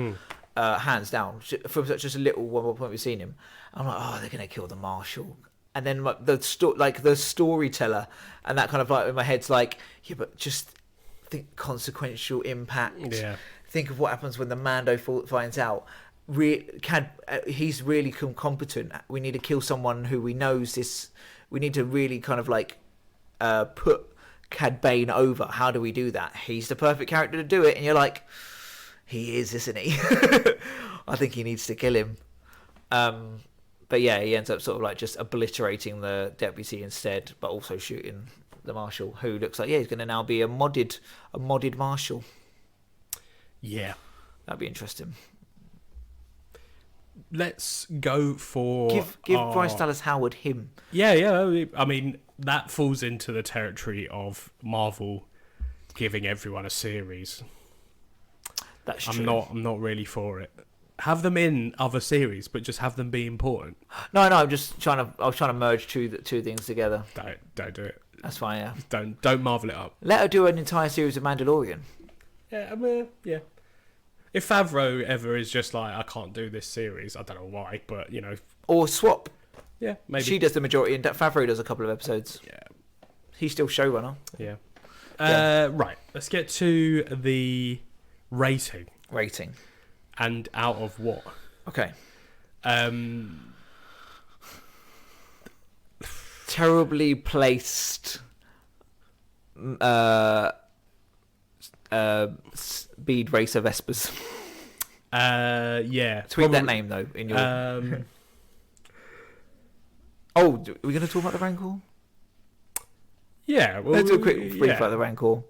Hands down, from just a little one point we've seen him. I'm like, oh, they're gonna kill the marshal, and then the storyteller, and that kind of like in my head's like, yeah, but just think consequential impact. Yeah. Think of what happens when the Mando finds out. He's really competent. We need to kill someone who we knows this. We need to really kind of like put Cad Bane over. How do we do that? He's the perfect character to do it, and you're like, he is, isn't he? I think he needs to kill him. But yeah, he ends up sort of like just obliterating the deputy instead, but also shooting the marshal, who looks like he's going to now be a modded marshal. Yeah, that'd be interesting. Let's go for give Bryce Dallas Howard him. Yeah. I mean, that falls into the territory of Marvel giving everyone a series. That's true. I'm not really for it. Have them in other series, but just have them be important. No. I was trying to merge two things together. Don't do it. That's fine. Yeah. Don't Marvel it up. Let her do an entire series of Mandalorian. Yeah. If Favreau ever is just like, I can't do this series, I don't know why, but you know. Or swap. Yeah, maybe. She does the majority, and Favreau does a couple of episodes. Yeah. He's still showrunner. Yeah. Right. Let's get to the rating. And out of what? Okay. Terribly placed speed racer Vespers. Yeah. Tweet that name though in your. Oh, are we going to talk about the Rancor? Yeah. Well, let's do a quick brief about the Rancor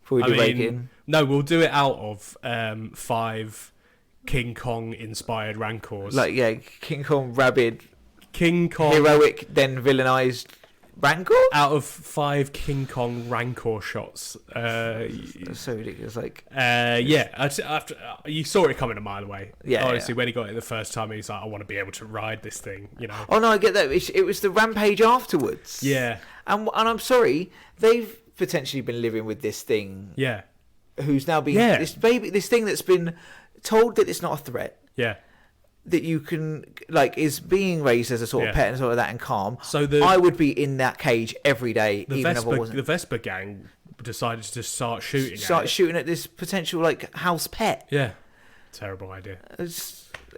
before we do rating. No, we'll do it out of 5 King Kong inspired Rancors. Like, yeah, King Kong rabid, King Kong heroic, then villainized Rancor? Out of 5 King Kong Rancor shots. That's so ridiculous. Like, after you saw it coming a mile away. Yeah. Honestly, when he got it the first time, he's like, I want to be able to ride this thing, you know. Oh, no, I get that. It was the rampage afterwards. Yeah. And I'm sorry, they've potentially been living with this thing. Yeah. Who's now been this thing that's been told that it's not a threat. Yeah. That you can, like, is being raised as a sort of pet and sort of that and calm. So I would be in that cage every day, even if I wasn't. The Vesper gang decided to just start shooting at this potential, like, house pet. Yeah. Terrible idea.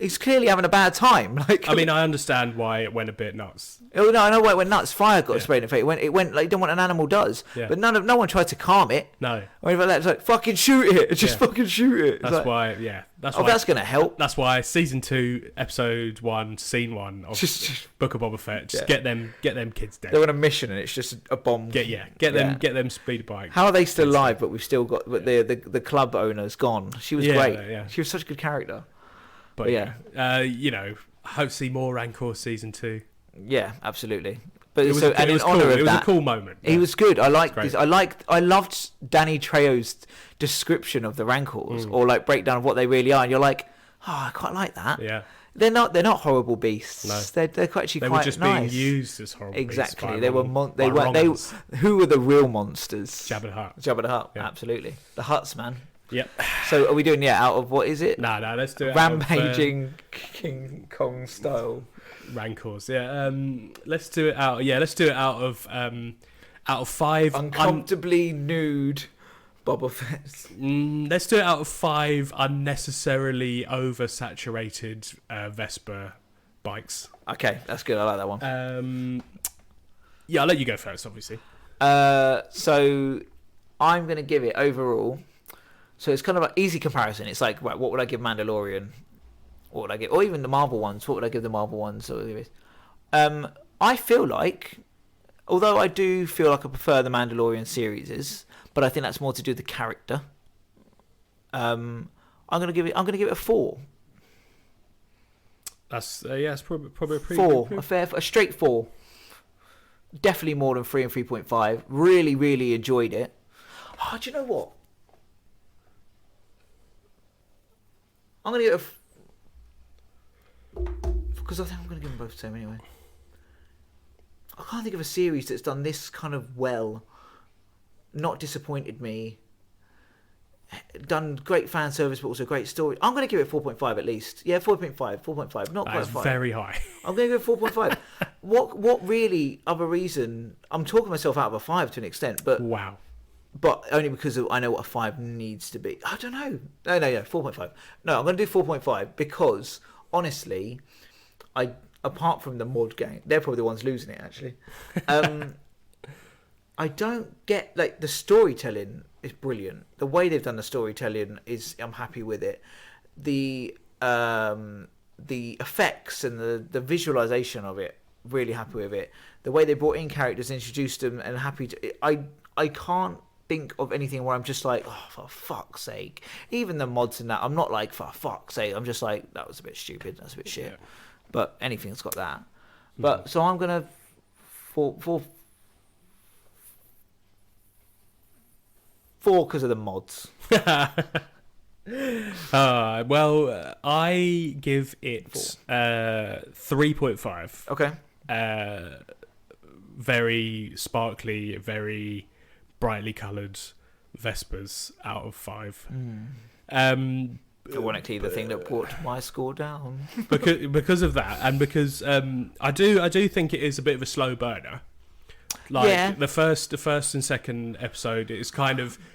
He's clearly having a bad time. Like, I mean, I understand why it went a bit nuts. Oh no, I know why it went nuts. Fire got sprayed in the face. It went like, done what an animal does. Yeah. But no one tried to calm it. No. Or anything like that. It's like, fucking shoot it. Just fucking shoot it. That's why. That's going to help. That's why season 2, episode 1, scene 1 of Book of Boba Fett. Just get them kids dead. They're on a mission and it's just a bomb. Get them speed bikes. How are they still alive? But we've still got. But the club owner's gone. She was great. Yeah. She was such a good character. But you know, hope to see more Rancor season 2. Yeah, absolutely. But it was cool. It was a cool moment. He was good. I liked this. I loved Danny Trejo's description of the Rancors, or like breakdown of what they really are. And you're like, I quite like that. Yeah. They're not horrible beasts. No. They're actually they quite were just nice. being used as horrible exactly. beasts. They were who were the real monsters? Jabba the Hutt. Jabba the Hutt. Yeah. Absolutely. The Hutts, man. Yep. So are we doing out of what is it? No, let's do it. Rampaging King Kong style Rancors. Yeah. Let's do it out. Yeah, let's do it out of 5 uncomfortably nude Boba Fett. Let's do it out of 5 unnecessarily oversaturated Vesper bikes. Okay, that's good. I like that one. Yeah, I'll let you go first, obviously. So I'm going to give it overall. So it's kind of an easy comparison. It's like, right, what would I give Mandalorian? What would I give? Or even the Marvel ones. What would I give the Marvel ones? I feel like, although I do feel like I prefer the Mandalorian series, but I think that's more to do with the character. I'm going to give it a 4. That's it's probably a pretty 4, good a straight 4. Definitely more than 3 and 3.5. Really, really enjoyed it. Oh, do you know what? I'm going to give it because I think I'm going to give them both the same anyway. I can't think of a series that's done this kind of well. Not disappointed me. Done great fan service, but also great story. I'm going to give it 4.5 at least. Yeah, 4.5. Not quite 5. That's very high. I'm going to go 4.5. What really other reason? I'm talking myself out of a 5 to an extent, but wow. But only because I know what a 5 needs to be. I don't know. No, 4.5. No, I'm going to do 4.5 because honestly, apart from the mod gang, they're probably the ones losing it actually. I don't get, like, the storytelling is brilliant. The way they've done the storytelling I'm happy with it. The effects and the visualization of it, really happy with it. The way they brought in characters, introduced them, and happy to. I can't think of anything where I'm just like, oh, for fuck's sake. Even the mods and that, I'm not like, for fuck's sake. I'm just like, that was a bit stupid. That's a bit shit. Yeah. But anything's got that. But so I'm gonna four because of the mods. Well, I give it 3.5. Okay. Very sparkly, very brightly coloured Vespers out of 5. Ironically, the thing that brought my score down. because of that, and because I do think it is a bit of a slow burner. Like the first and second episode is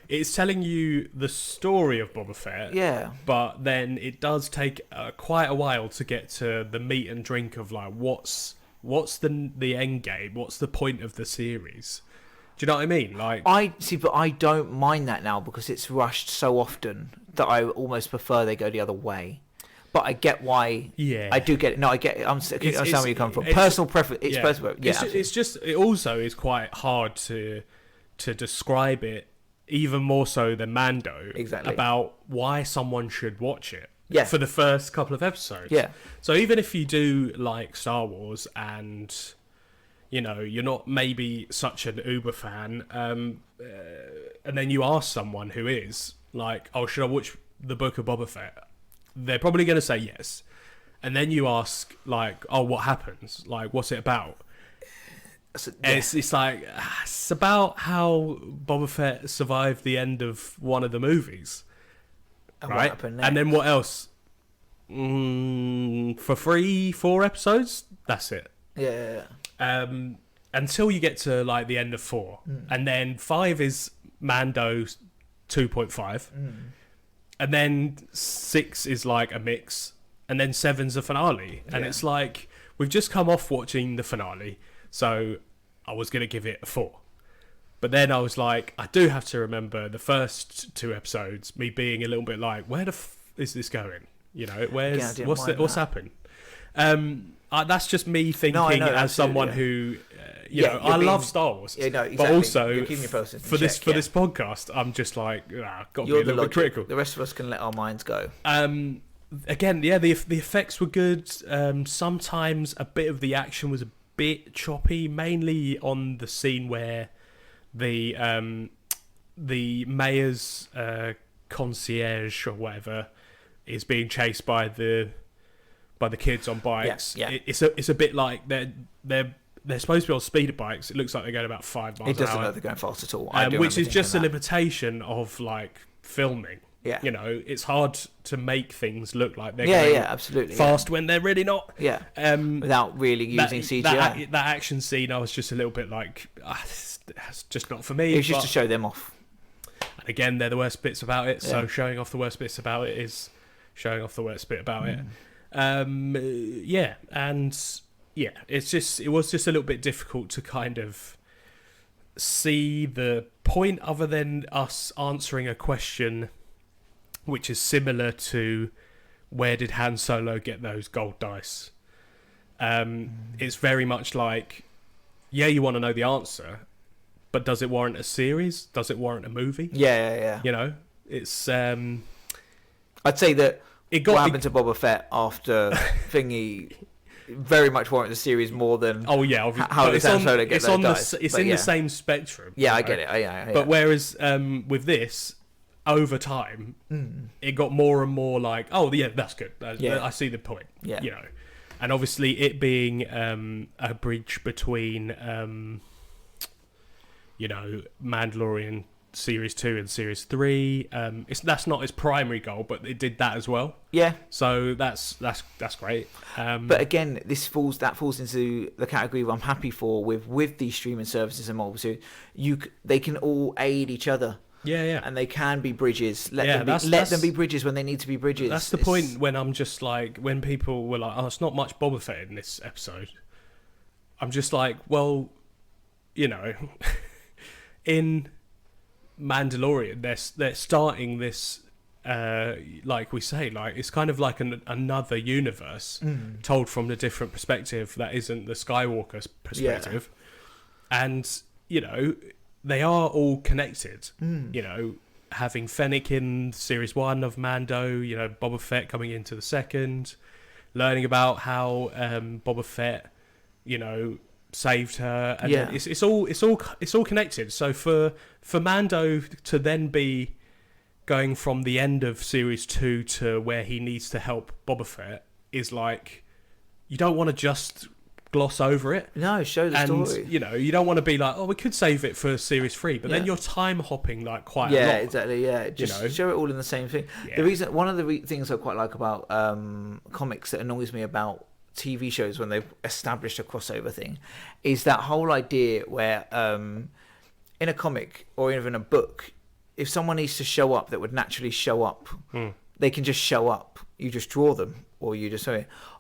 it's telling you the story of Boba Fett. Yeah. But then it does take quite a while to get to the meat and drink of like what's the end game, what's the point of the series. Do you know what I mean? Like but I don't mind that now because it's rushed so often that I almost prefer they go the other way. But I get why. Yeah, I do get it. No, I get it. I understand where you come from. Personal preference. It's personal. Yeah, it's just. It also is quite hard to describe it, even more so than Mando. Exactly. About why someone should watch it. Yeah. For the first couple of episodes. Yeah. So even if you do like Star Wars and you're not maybe such an uber fan, and then you ask someone who is like, oh, should I watch the Book of Boba Fett? They're probably going to say yes. And then you ask, like, oh, what happens? Like, what's it about? It's like, it's about how Boba Fett survived the end of one of the movies. And right? What happened next? And then what else? For 3-4 episodes? That's it. Yeah. Until you get to, like, the end of 4. And then 5 is Mando 2.5. And then 6 is like a mix, and then 7's a finale. And it's like, we've just come off watching the finale, so I was going to give it a 4. But then I was like, I do have to remember the first 2 episodes, me being a little bit like, where the is this going? What's happened? That's just me thinking as someone who... I love Star Wars, exactly. But also for this podcast, I'm just like, got to be a little bit critical. The rest of us can let our minds go. Again, the effects were good. Sometimes a bit of the action was a bit choppy, mainly on the scene where the mayor's concierge or whatever is being chased by the kids on bikes. Yeah. It's a bit like they're supposed to be on speeder bikes. It looks like they're going about 5 miles an hour. It doesn't look like they're going fast at all. Which is just a limitation of like filming. Yeah. It's hard to make things look like they're going absolutely fast when they're really not. Yeah. Without really using CGI. That action scene, I was just a little bit like, that's just not for me. It was just to show them off. And again, they're the worst bits about it. So showing off the worst bits about it is showing off the worst bit about it. Yeah, and yeah, it was just a little bit difficult to kind of see the point other than us answering a question which is similar to where did Han Solo get those gold dice. It's very much like, yeah, you want to know the answer, but does it warrant a series? Does it warrant a movie? Yeah. You know, it's I'd say that what happened to Boba Fett after Thingy very much warrant the series more than how does Han Solo get those dice. It's in the same spectrum. Yeah, I get it. Yeah. But whereas with this, over time, it got more and more like, oh yeah, that's good. I see the point. Yeah. You know, and obviously it being a bridge between Mandalorian Series 2 and Series 3. That's not its primary goal, but it did that as well. Yeah. So that's great. But again, that falls into the category I'm happy for with these streaming services and mobile. So they can all aid each other. Yeah. And they can be bridges. Let them be bridges when they need to be bridges. That's the point when I'm just like, when people were like, oh, it's not much Boba Fett in this episode. I'm just like, well, in Mandalorian, they're starting this, like we say, like it's kind of like another universe told from a different perspective that isn't the Skywalker's perspective, and they are all connected. Having Fennec in Series 1 of Mando, Boba Fett coming into the second, learning about how Boba Fett, saved her, and it's all connected. So for Mando to then be going from the end of Series 2 to where he needs to help Boba Fett is like, you don't want to just gloss over it. No, show the story. You don't want to be like, oh, we could save it for Series 3, but then you're time hopping like quite a lot. Yeah, exactly. Yeah, just show it all in the same thing. Yeah. One of the things I quite like about comics that annoys me about TV shows when they've established a crossover thing is that whole idea where in a comic or even a book, if someone needs to show up that would naturally show up, they can just show up. You just draw them, or you just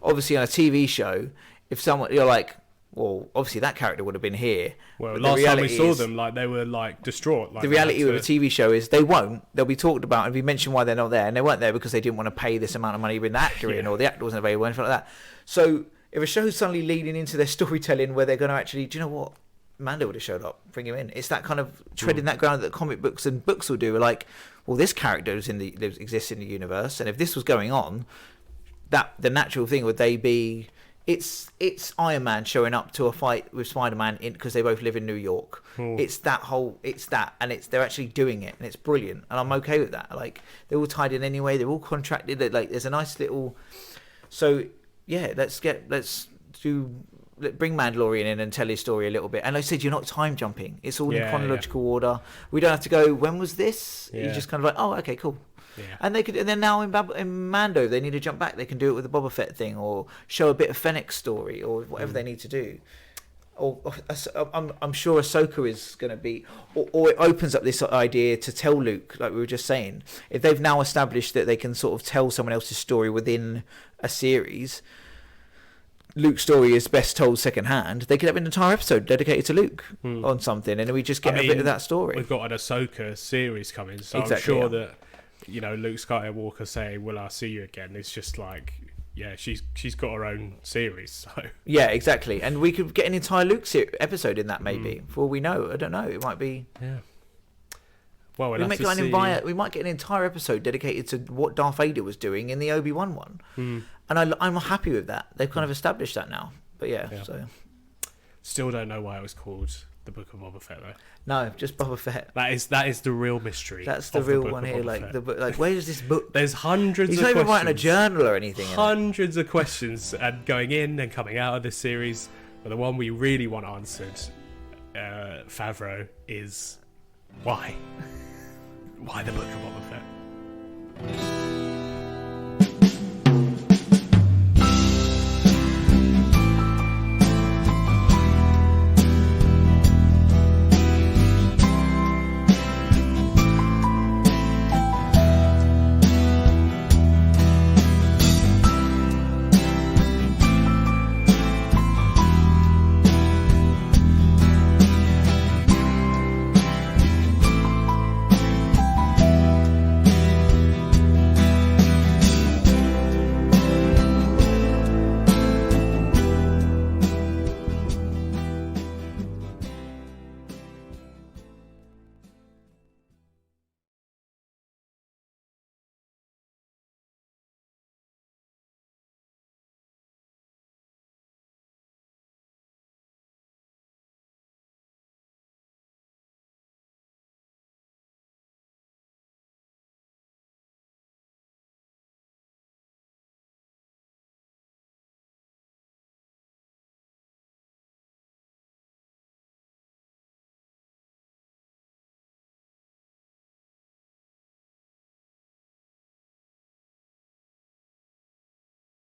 obviously on a TV show, if someone, you're like, well, obviously that character would have been here. Well, last time we saw them, like they were like distraught. Like, the reality of a TV show is they won't. They'll be talked about and be mentioned why they're not there, and they weren't there because they didn't want to pay this amount of money to bring the actor in, or the actor wasn't available, anything like that. So if a show's suddenly leading into their storytelling where they're going to actually, do you know what? Mando would have showed up, bring him in. It's that kind of treading that ground that comic books and books will do. Like, well, this character exists in the universe, and if this was going on, that the natural thing would they be. It's Iron Man showing up to a fight with Spider-Man because they both live in New York. It's that, and they're actually doing it, and it's brilliant, and I'm okay with that. Like, they're all tied in anyway. They're all contracted. Like, there's a nice little. So yeah, bring Mandalorian in and tell his story a little bit. And like I said, you're not time jumping. It's all in chronological order. We don't have to go, when was this? You just kind of like, oh, okay, cool. Yeah. And then now in Mando, they need to jump back. They can do it with the Boba Fett thing, or show a bit of Fennec's story, or whatever they need to do. Or I'm sure Ahsoka is going to be, or it opens up this idea to tell Luke, like we were just saying, if they've now established that they can sort of tell someone else's story within a series. Luke's story is best told secondhand. They could have an entire episode dedicated to Luke on something, and we just get a bit of that story. We've got an Ahsoka series coming, so exactly, I'm sure that Luke Skywalker saying, "Will I see you again?" It's just like, yeah, she's got her own series. So yeah, exactly, and we could get an entire Luke episode in that maybe. For all we know, I don't know. It might be. Yeah. Well, we might get an entire episode dedicated to what Darth Vader was doing in the Obi-Wan one, and I'm happy with that. They've kind of established that now. But yeah, so still don't know why it was called the Book of Boba Fett though. No, just Boba Fett. That is the real mystery. That's the real one here. Like the book, like where is this book? There's hundreds. He's of not questions. even writing a journal or anything. Hundreds of questions and going in and coming out of this series. But the one we really want answered, Favreau, is why. Why the Book of Boba Fett?